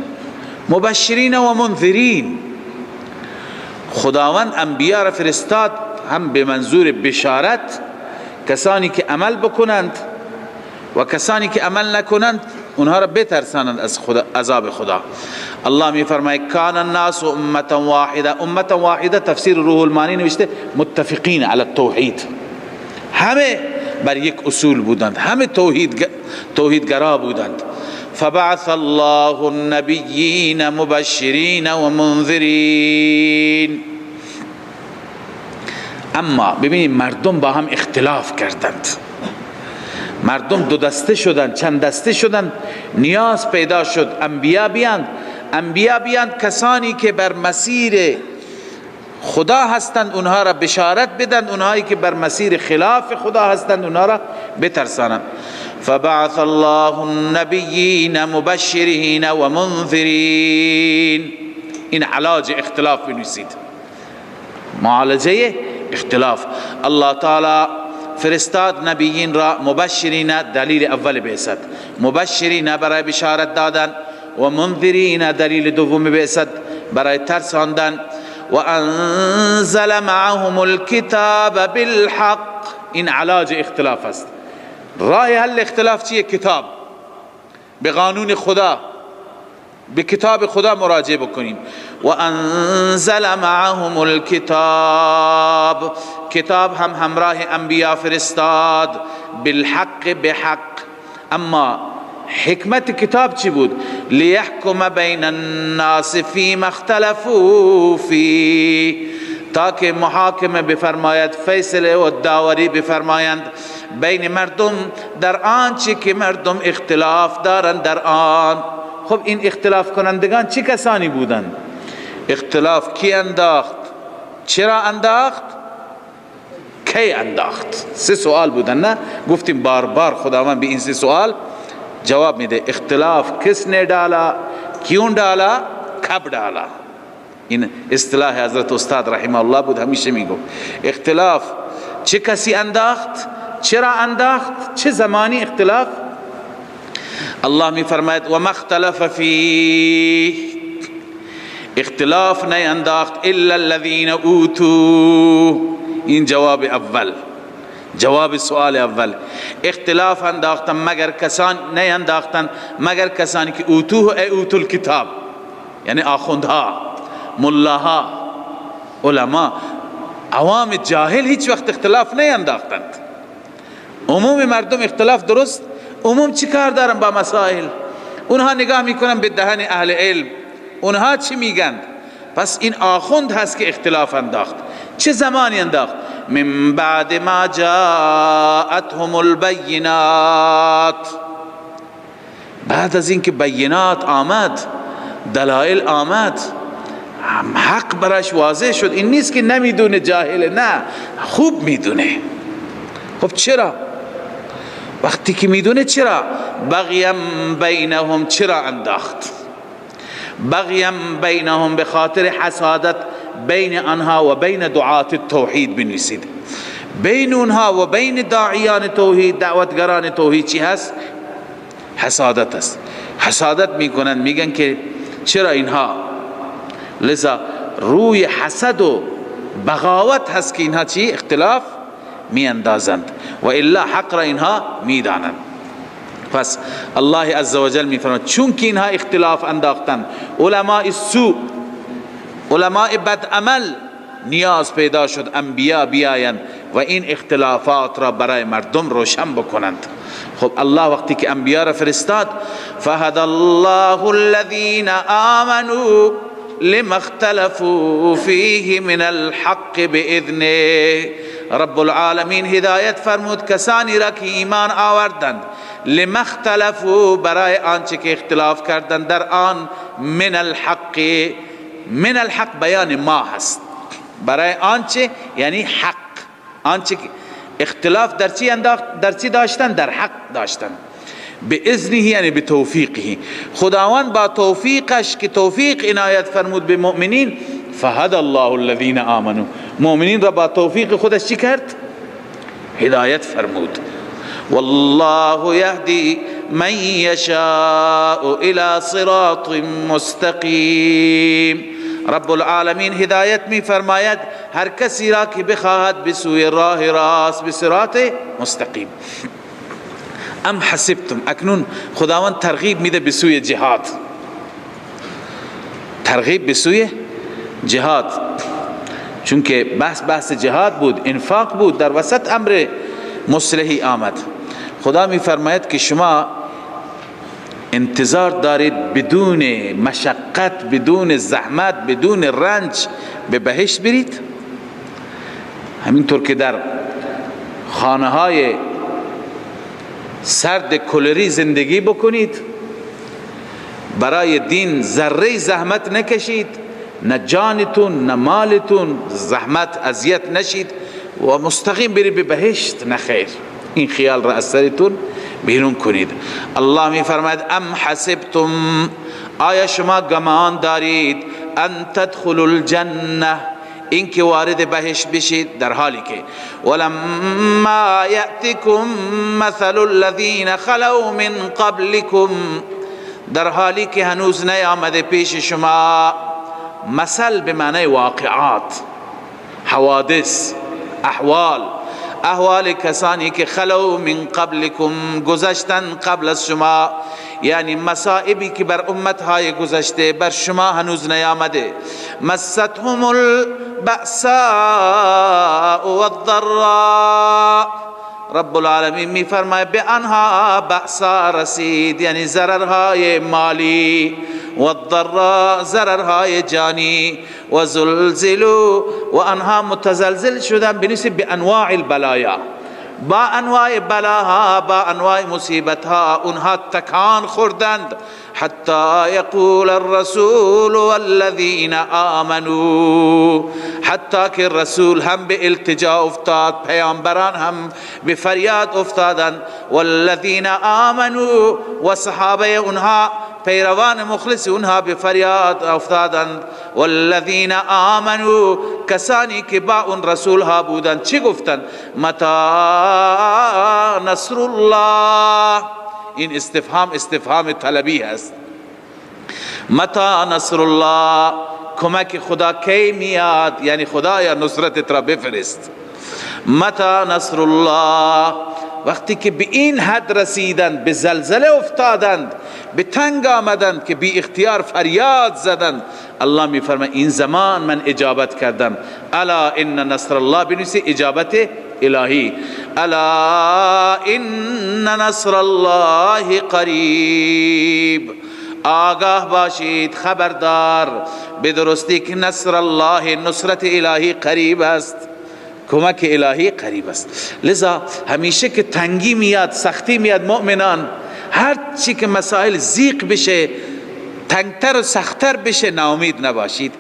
مبشرین و منذرین. خداوند انبیا را فرستاد هم به منظور بشارت، کسانی که عمل بکنند و کسانی که عمل نکنند اونها را بترسانند از عذاب خدا. الله می فرماید کان الناس امة واحده. امة واحده تفسیر روح المانی نوشته متفقین علی التوحید، همه بر یک اصول بودند، همه توحیدگرا بودند. فبعث الله النبیین مبشرین و منذرین. اما ببینید مردم با هم اختلاف کردند، مردم دو دسته شدند، چند دسته شدند. نیاز پیدا شد انبیا بیاند کسانی که بر مسیر خدا هستند اونها را بشارت بدن، اونهایی که بر مسیر خلاف خدا هستند اونها را بترسانند. فبعث الله النبیین مبشرین و منذرین. این علاج اختلاف بنویسید، معالجه اختلاف. الله تعالی فرستاد نبیین را مبشرین، دلیل اول بعثت، مبشرین برای بشارت دادن، و منذرین دلیل دوم بعثت برای ترساندن. و انزل معهم الكتاب بالحق. این علاج اختلاف است. راه حل اختلاف چیه؟ کتاب. به قانون خدا، به کتاب خدا مراجعه بکنیم. و انزل معهم الكتاب. کتاب هم همراه انبیا فرستاد، بالحق، بحق. اما حکمت کتاب چی بود؟ لیحکم بین الناس فیما اختلفوا فی، تاکه محاکمه بفرماید، فیصله و داوری بفرمایند بین مردم در آنچه که مردم اختلاف دارند در آن. خب این اختلاف کنندگان چه کسانی بودند؟ اختلاف کی انداخت؟ چرا انداخت؟ کی انداخت؟ سه سوال بودن، نه؟ گفتیم بار بار خداوند به این سه سوال جواب میده. اختلاف کس نے ڈالا، کیوں ڈالا، کب ڈالا. این اصطلاح حضرت استاد رحمه الله بود، همیشه میگو اختلاف چه کسی انداخت، چرا انداخت، چه زمانی اختلاف. الله می فرماید و مختلف فیه، اختلاف نینداخت الا الذین اوتوا. این جواب اول، جواب سوال اول. اختلاف انداختن مگر کسان نینداختن مگر کسانی که اوتوه ای اوتو الکتاب، یعنی آخوندها، ملاها، علما. عوام جاهل هیچ وقت اختلاف نینداختند. عموم مردم اختلاف درست، عموم چی کار دارن با مسائل؟ اونها نگاه میکنن به دهن اهل علم، اونها چی میگن. پس این آخوند هست که اختلاف انداخت. چه زمانی انداخت؟ من بعد ما جاءتهم البینات، بعد از اینکه بینات آمد، دلائل آمد، حق براش واضح شد. این نیست که نمیدونه، جاهله، نه، خوب میدونه. خب چرا؟ وقتی که میدونه چرا؟ بغیم بینهم، چرا انداخت؟ بغیم بینهم، به خاطر حسادت بین آنها و بین دعات التوحید بنویسید. بین اونها و بین داعیان توحید، دعوتگران توحید چی هست؟ حسادت است. حسادت میکنن، میگن که چرا اینها. لذا روی حسد و بغاوت هست که اینها چی؟ اختلاف می اندازند و الا حق را اینها می دانند. پس الله عزوجل می فرماید چون که اینها اختلاف انداختند، علماء سوء، علماء بد عمل، نیاز پیدا شد انبیا بیایند و این اختلافات را برای مردم روشن بکنند. خب الله وقتی که انبیا را فرستاد، فهدى الله الذين آمنوا لما اختلفوا فيه من الحق باذنه. رب العالمین هدایت فرمود کسانی را که ایمان آوردند، لما اختلفوا برای آنچه که اختلاف کردند در آن، من الحق، من الحق بیان ما هست، برای آنچه یعنی حق، آنچه اختلاف در چی داشتن؟ در حق داشتن. به اذنه یعنی به توفیقه، خداوند با توفیقش که توفیق عنایت فرمود به مؤمنین، فهدى الله الذين آمنوا، مؤمنین را با توفیق خودش چی کرد؟ هدایت فرمود. والله یهدی من یشاء الى صراط مستقیم. رب العالمین هدایت می فرماید هر کسی را که بخواهد به سوی راه راست، به صراط مستقیم. ام حسبتم، اکنون خداوند ترغیب میده به سوی جهاد، ترغیب به سوی جهاد، چون که بحث جهاد بود، انفاق بود، در وسط امر مصلحی آمد. خدا می فرماید که شما انتظار دارید بدون مشقت، بدون زحمت، بدون رنج به بهشت برید؟ همینطور که در خانه های سرد کلری زندگی بکنید، برای دین ذره زحمت نکشید، نه جانتون نه مالتون زحمت اذیت نشید و مستقیم برید به بهشت، نه خیر. این خیال را از سرتون بیرون کنید. الله می فرماید ام حسبتم، آیا شما گمان دارید، ان تدخلوا الجنه، این که وارد بهشت بشید، در حالی که ولما یأتکم مثل الذین خلو من قبلکم، در حالی که هنوز نیامده پیش شما، مثل به معنی واقعات، حوادث، احوال کسانی که خلو من قبلکم، گذشتن قبل از شما، یعنی مصائبی که بر امتهای گذشته بر شما هنوز نیامده. مستهم البأساء والضراء، رب العالمین می فرماید به آنها بأسا رسید، یعنی ضررهای مالی، و الضراء ضررهای جانی، و زلزلوا، و آنها متزلزل شدن بنسبت به انواع البلایا، با انواع بلاها، با انواع مصیبتها اونها تکان خوردند. حتی یقول الرسول والذین آمنوا، حتی که رسول هم به التجا افتاد، پیامبران هم به فریاد افتادند. والذین آمنوا، و صحابه اونها، پیروان مخلص اونها به فریاد افتادند. والذین آمنوا، کسانی که با اون رسول ها بودند چی گفتند؟ متی نصر الله، این استفهام طلبی هست. متی نصر الله، کمک خدا کی میاد؟ یعنی خدایا نصرت را بفرست. متی نصر الله، وقتی که به این حد رسیدند، به زلزله افتادند، به تنگ آمدند که بی اختیار فریاد زدند، الله می فرماید این زمان من اجابت کردم. الا ان نصر الله، بنویسی اجابت الهی. الا ان نصر الله قریب، آگاه باشید، خبردار، به درستی که نصر الله، نصرت الهی قریب است، کمک الهی قریب است. لذا همیشه که تنگی میاد، سختی میاد، مؤمنان هر چی که مسائل زیق بشه، تنگتر و سختتر بشه، ناامید نباشید.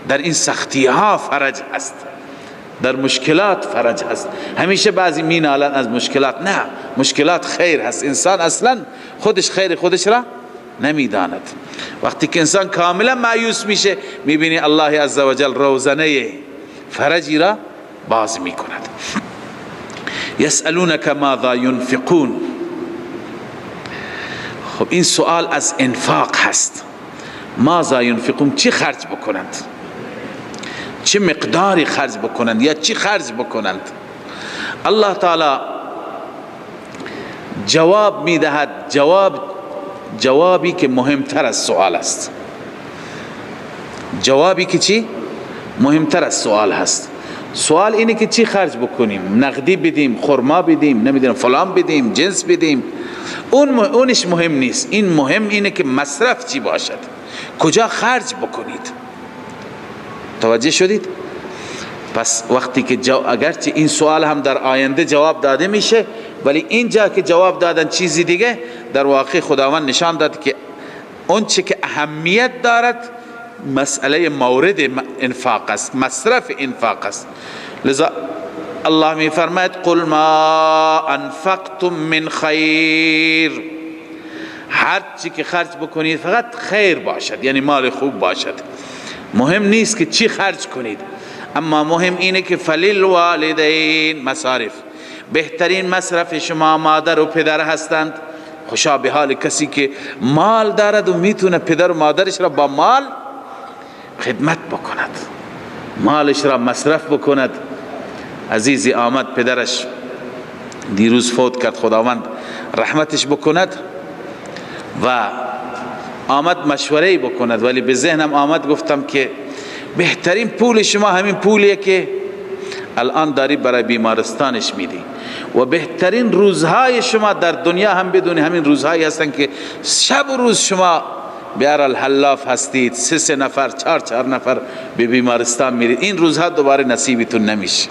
در این سختی ها فرج هست، در مشکلات فرج هست. همیشه بعضی مینالن از مشکلات، نه، مشکلات خیر هست. انسان اصلا خودش خیر خودش را نمیداند. وقتی که انسان کاملا مایوس میشه، میبینی الله عزوجل روزنه فرجی را باز می کند. یسألونک ماذا ینفقون، خب این سوال از انفاق هست. ماذا ینفقون، چی خرج بکنند؟ چه مقداری خرج بکنند یا چی خرج بکنند. الله تعالی جواب میدهد، جوابی که مهمتر از سوال است. جوابی که چی؟ مهمتر از سوال هست. سوال اینه که چی خرج بکنیم، نقدی بدیم، خرما بدیم، نمیدونم فلان بدیم، جنس بدیم، اونش مهم نیست. این مهم اینه که مصرف چی باشد، کجا خرج بکنید. توجه شدید؟ پس وقتی که اگرچه این سوال هم در آینده جواب داده میشه، ولی اینجا که جواب دادن چیزی دیگه، در واقع خداوند نشان داد که اون چه که اهمیت دارد مسئله مورد انفاق است، مصرف انفاق است. لذا الله می فرماید قل ما انفقتم من خیر، هر چی که خرج بکنید فقط خیر باشد، یعنی مال خوب باشد. مهم نیست که چی خرج کنید، اما مهم اینه که فللوالدین مصارف، بهترین مصرف شما مادر و پدر هستند. خوشا به حال کسی که مال دارد و میتونه پدر و مادرش را با مال خدمت بکند، مالش را مصرف بکند. عزیزی آمد پدرش دیروز فوت کرد، خداوند رحمتش بکند، و آمد مشوره بکند، ولی به ذهنم آمد گفتم که بهترین پول شما همین پولیه که الان داری برای بیمارستانش میدی، و بهترین روزهای شما در دنیا هم بدونی همین روزهایی هستن که شب و روز شما بیار الحلاف هستید، 3 نفر 4 نفر به بیمارستان میرید. این روزها دوباره نصیبتون نمیشه.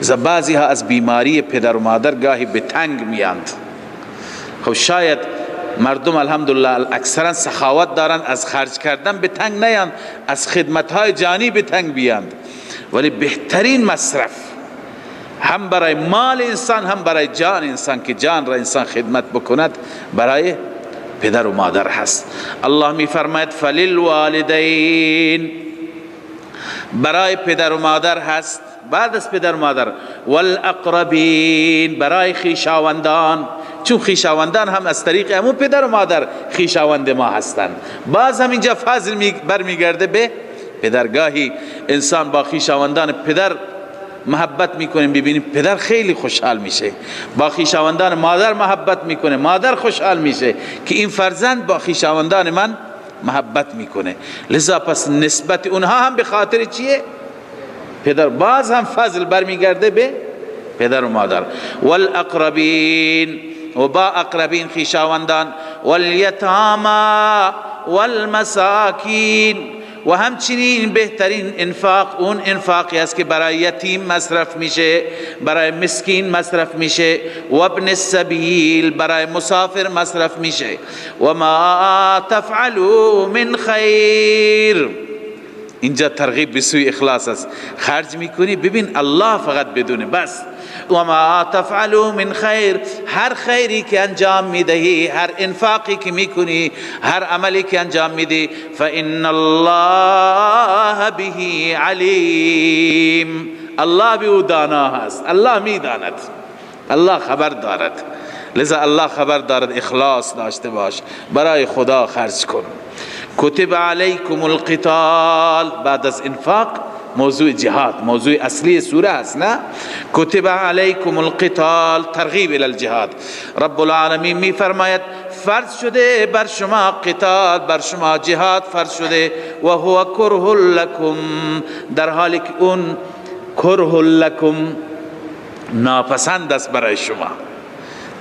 لذا بعضی ها از بیماری پدر و مادر گاهی به تنگ میاند. خب شاید مردم الحمدلله اکثرا سخاوت دارن، از خرج کردن به تنگ نیاند، از خدمتهای جانی به تنگ بیاند، ولی بهترین مصرف هم برای مال انسان هم برای جان انسان، که جان را انسان خدمت بکند، برای پدر و مادر هست. الله می فرماید فللوالدین، برای پدر و مادر هست. بعد از پدر و مادر والاقربین، برای خویشاوندان، چون خویشاوندان هم از طریق همون پدر و مادر خویشاوند ما هستند. باز هم اینجا فضل برمیگرده به پدرگاهی انسان با خویشاوندان پدر محبت میکنه، ببینیم پدر خیلی خوشحال میشه، با خویشاوندان مادر محبت میکنه، مادر خوشحال میشه که این فرزند با خویشاوندان من محبت میکنه. لذا پس نسبت اونها هم به خاطر چیه؟ پدر. باز هم فضل برمیگرده به پدر و مادر. والاقربین، و با اقربین خویشاوندان، والیتاما والمساکین، و همچنین بهترین انفاق اون انفاقی است که برای یتیم مصرف میشه، برای مسکین مصرف میشه، و ابن السبیل، برای مسافر مصرف میشه. و ما تفعلوا من خیر، اینجا ترغیب به سوی اخلاص است. خرج میکنی ببین الله فقط بدونه بس. و ما تفعلوا من خیر، هر خیری که انجام میدهی، هر انفاقی که میکنی، هر عملی که انجام میدی، فإن الله به علیم، الله به او دانا هست، الله میداند، الله خبر دارد. لذا الله خبر دارد، اخلاص داشته باش، برای خدا خرج کن. کتب علیکم القتال، بعد از انفاق موضوع جهاد، موضوع اصلی سوره است، نه؟ کتب علیکم القتال، ترغیب الی الجهاد. رب العالمین می فرماید فرض شده بر شما قتال، بر شما جهاد فرض شده، و هو کره لکم، در حالی که اون کره لکم ناپسند است برای شما.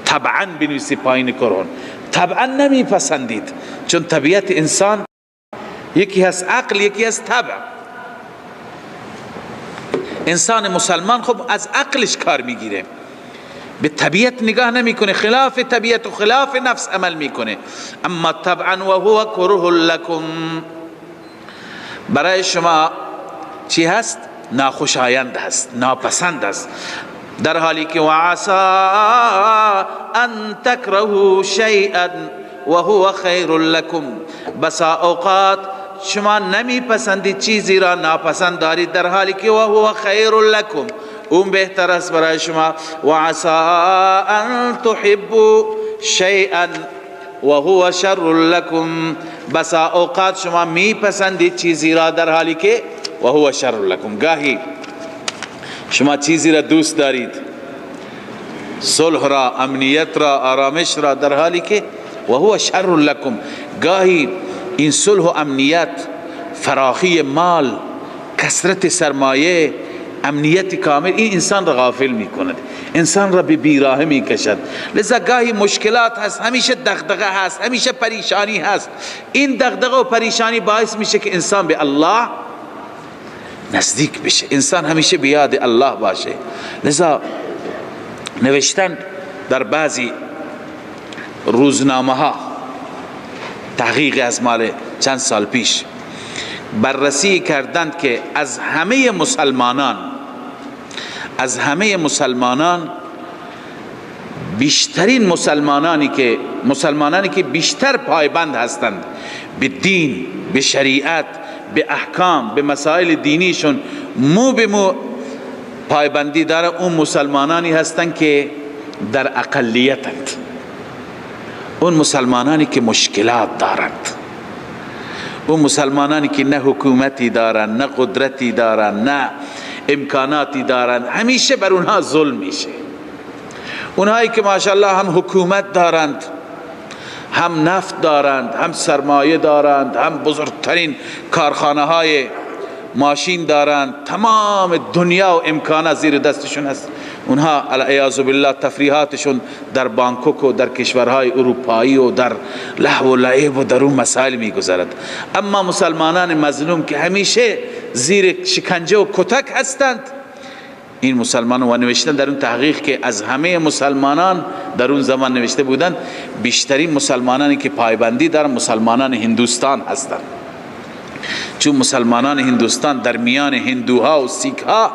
طبعا بنویسی پایین کرون، طبعا نمی پسندید، چون طبیعت انسان یکی هست عقل، یکی هست طبع. انسان مسلمان خب از عقلش کار میگیره، به طبیعت نگاه نمیکنه، خلاف طبیعت و خلاف نفس عمل میکنه. اما طبعا و هو کره لکم، برای شما چی هست؟ ناخوشایند هست، ناپسند است. در حالی که وعسى ان تکرهوا شیئا وهو خیر لکم، بسا اوقات شما نمی پسندید چیزی را، ناپسند دارید، در حالی که وهو خیر لکم، اون بهتر است برای شما. وعسى ان تحبوا شیئا وهو شر لکم، بسا اوقات شما می پسندید چیزی را، در حالی که و هو شر لكم. گاهی شما چیزی را دوست دارید، صلح را، امنیت را، آرامش را، در حالی که و هو شر لكم، گاهی این صلح و امنیت، فراخی مال، کثرت سرمایه، امنیت کامل، این انسان را غافل می کند، انسان را به بیراهه می کشد. لذا گاهی مشکلات هست، همیشه دغدغه هست، همیشه پریشانی هست. این دغدغه و پریشانی باعث میشه که انسان به الله نزدیک بشه، انسان همیشه به یاد الله باشه. لذا نوشتن در بعضی روزنامه ها، تحقیق از مال چند سال پیش، بررسی کردند که از همه مسلمانان بیشترین مسلمانانی که بیشتر پایبند هستند به دین، به شریعت، به احکام، به مسائل دینیشون مو به مو پایبندی داره، اون مسلمانانی هستند که در اقلیتند، اون مسلمانانی که مشکلات دارند، اون مسلمانانی که نه حکومتی دارن، نه قدرتی دارن، نه امکاناتی دارن، همیشه بر اونها ظلم میشه. اونهایی که ماشاءالله هم حکومت دارند، هم نفت دارند، هم سرمایه دارند، هم بزرگترین کارخانه های ماشین دارند، تمام دنیا و امکانات زیر دستشون هست، اونها العیاذ بالله تفریحاتشون در بانکوک و در کشورهای اروپایی و در لهو و لعب و در اون مسائل میگذرد. اما مسلمانان مظلوم که همیشه زیر شکنجه و کتک هستند، این مسلمانان، و نوشتن در اون تحقیق که از همه مسلمانان در اون زمان نوشته بودند بیشترین مسلمانانی که پایبندی دارن مسلمانان هندوستان هستند، چون مسلمانان هندوستان در میان هندوها و سیکها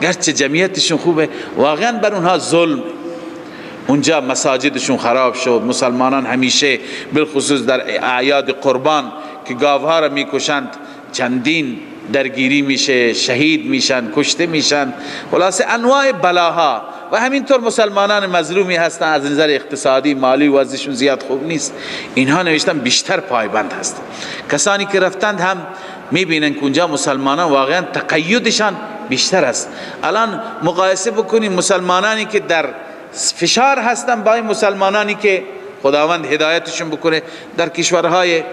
گرچه جمعیتشون خوبه، واقعا بر اونها ظلم، اونجا مساجدشون خراب شد، مسلمانان همیشه بالخصوص در اعیاد قربان که گاوها را میکشند چندین درگیری میشه، شهید میشن، کشته میشن، خلاصه انواع بلاها. و همینطور مسلمانان مظلومی هستن از نظر اقتصادی مالی وضعشون زیاد خوب نیست، اینها نوشتن بیشتر پایبند هستن. کسانی که رفتند هم میبینن که اونجا مسلمانان واقعا تقیدشان بیشتر است. الان مقایسه بکنیم مسلمانانی که در فشار هستن با این مسلمانانی که خداوند هدایتشون بکنه در کشورهای،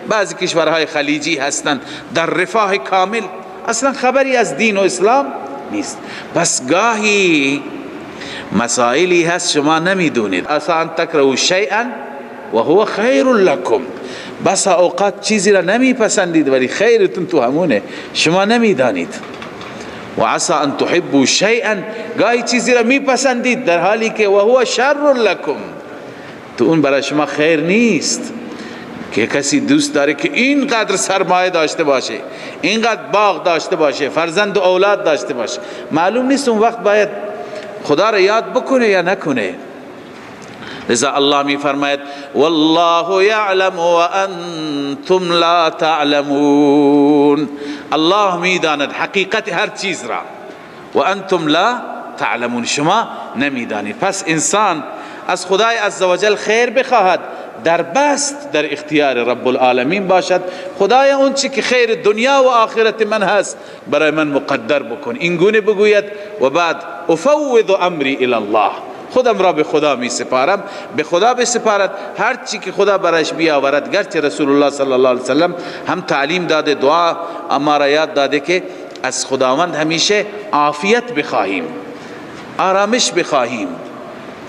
بعضی کشورهای خلیجی هستند در رفاه کامل، اصلا خبری از دین و اسلام نیست. پس گاهی مسائلی هست شما نمیدونید، اصلا تکرهوا شیئا و هو خیر لکم، بس اوقات چیزی را نمیپسندید ولی خیرتون تو همونه، شما نمیدانید. و عسى ان تحبوا شیئا، گاهی چیزی را میپسندید در حالی که و هو شر لکم، تو اون برای شما خیر نیست. که کسی دوست داره که اینقدر سرمایه داشته باشه، اینقدر باغ داشته باشه، فرزند و اولاد داشته باشه، معلوم نیست اون وقت باید خدا را یاد بکنه یا نکنه. لذا الله می فرماید والله یعلم و انتم لا تعلمون، الله می داند حقیقت هر چیز را و انتم لا تعلمون، شما نمی دانید. پس انسان از خدای عزوجل خیر بخواهد، در بست در اختیار رب العالمین باشد. خدایا اون چی که خیر دنیا و آخرت من هست برای من مقدر بکن، این گونه بگوید و بعد افوض امری الی الله، خودم را به خدا می سپارم، به خدا بسپارد، هر چی که خدا برایش بیاورد. گرچه رسول الله صلی الله علیه وسلم هم تعلیم داده، دعا اما را یاد داده که از خداوند همیشه عافیت بخواهیم، آرامش بخواهیم،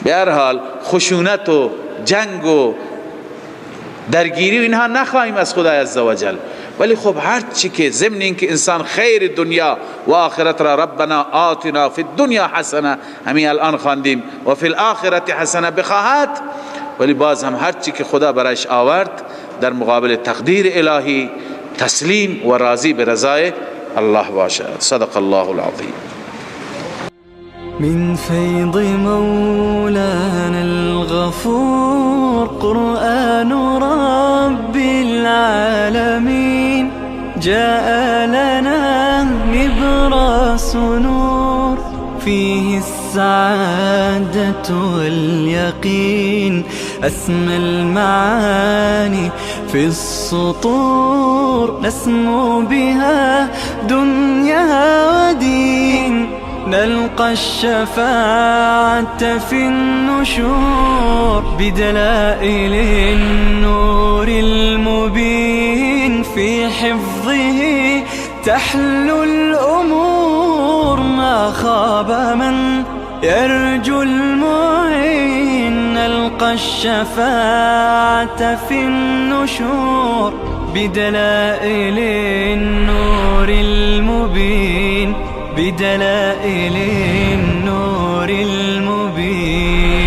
به هر حال خشونت و جنگ و درگیری و اینها نخواهیم از خدای عزوجل. ولی خب هر چی که ضمن این که انسان خیر دنیا و آخرت را ربنا آتنا فی الدنیا حسنه، همین الان خواندیم، و فی الاخرت حسنه بخواهد، ولی باز هم هر چی که خدا برایش آورد در مقابل تقدیر الهی تسلیم و راضی به رضای الله باشد. صدق الله العظیم. من فيض مولانا الغفور قرآن رب العالمين، جاء لنا نبراس نور فيه السعادة واليقين، أسمى المعاني في السطور، نسمو بها دنيا ودين، نلقى الشفاعة في النشور بدلائل النور المبين، في حفظه تحلو الأمور، ما خاب من يرجو المعين، نلقى الشفاعة في النشور بدلائل النور المبين، بدلائل النور المبين.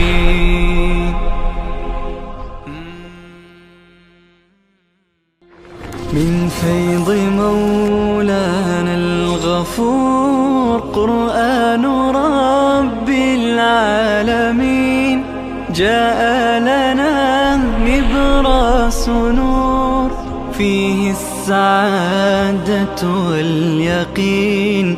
من فيض مولانا الغفور قرآن رب العالمين، جاء لنا نبراس نور، فيه السعادة واليقين.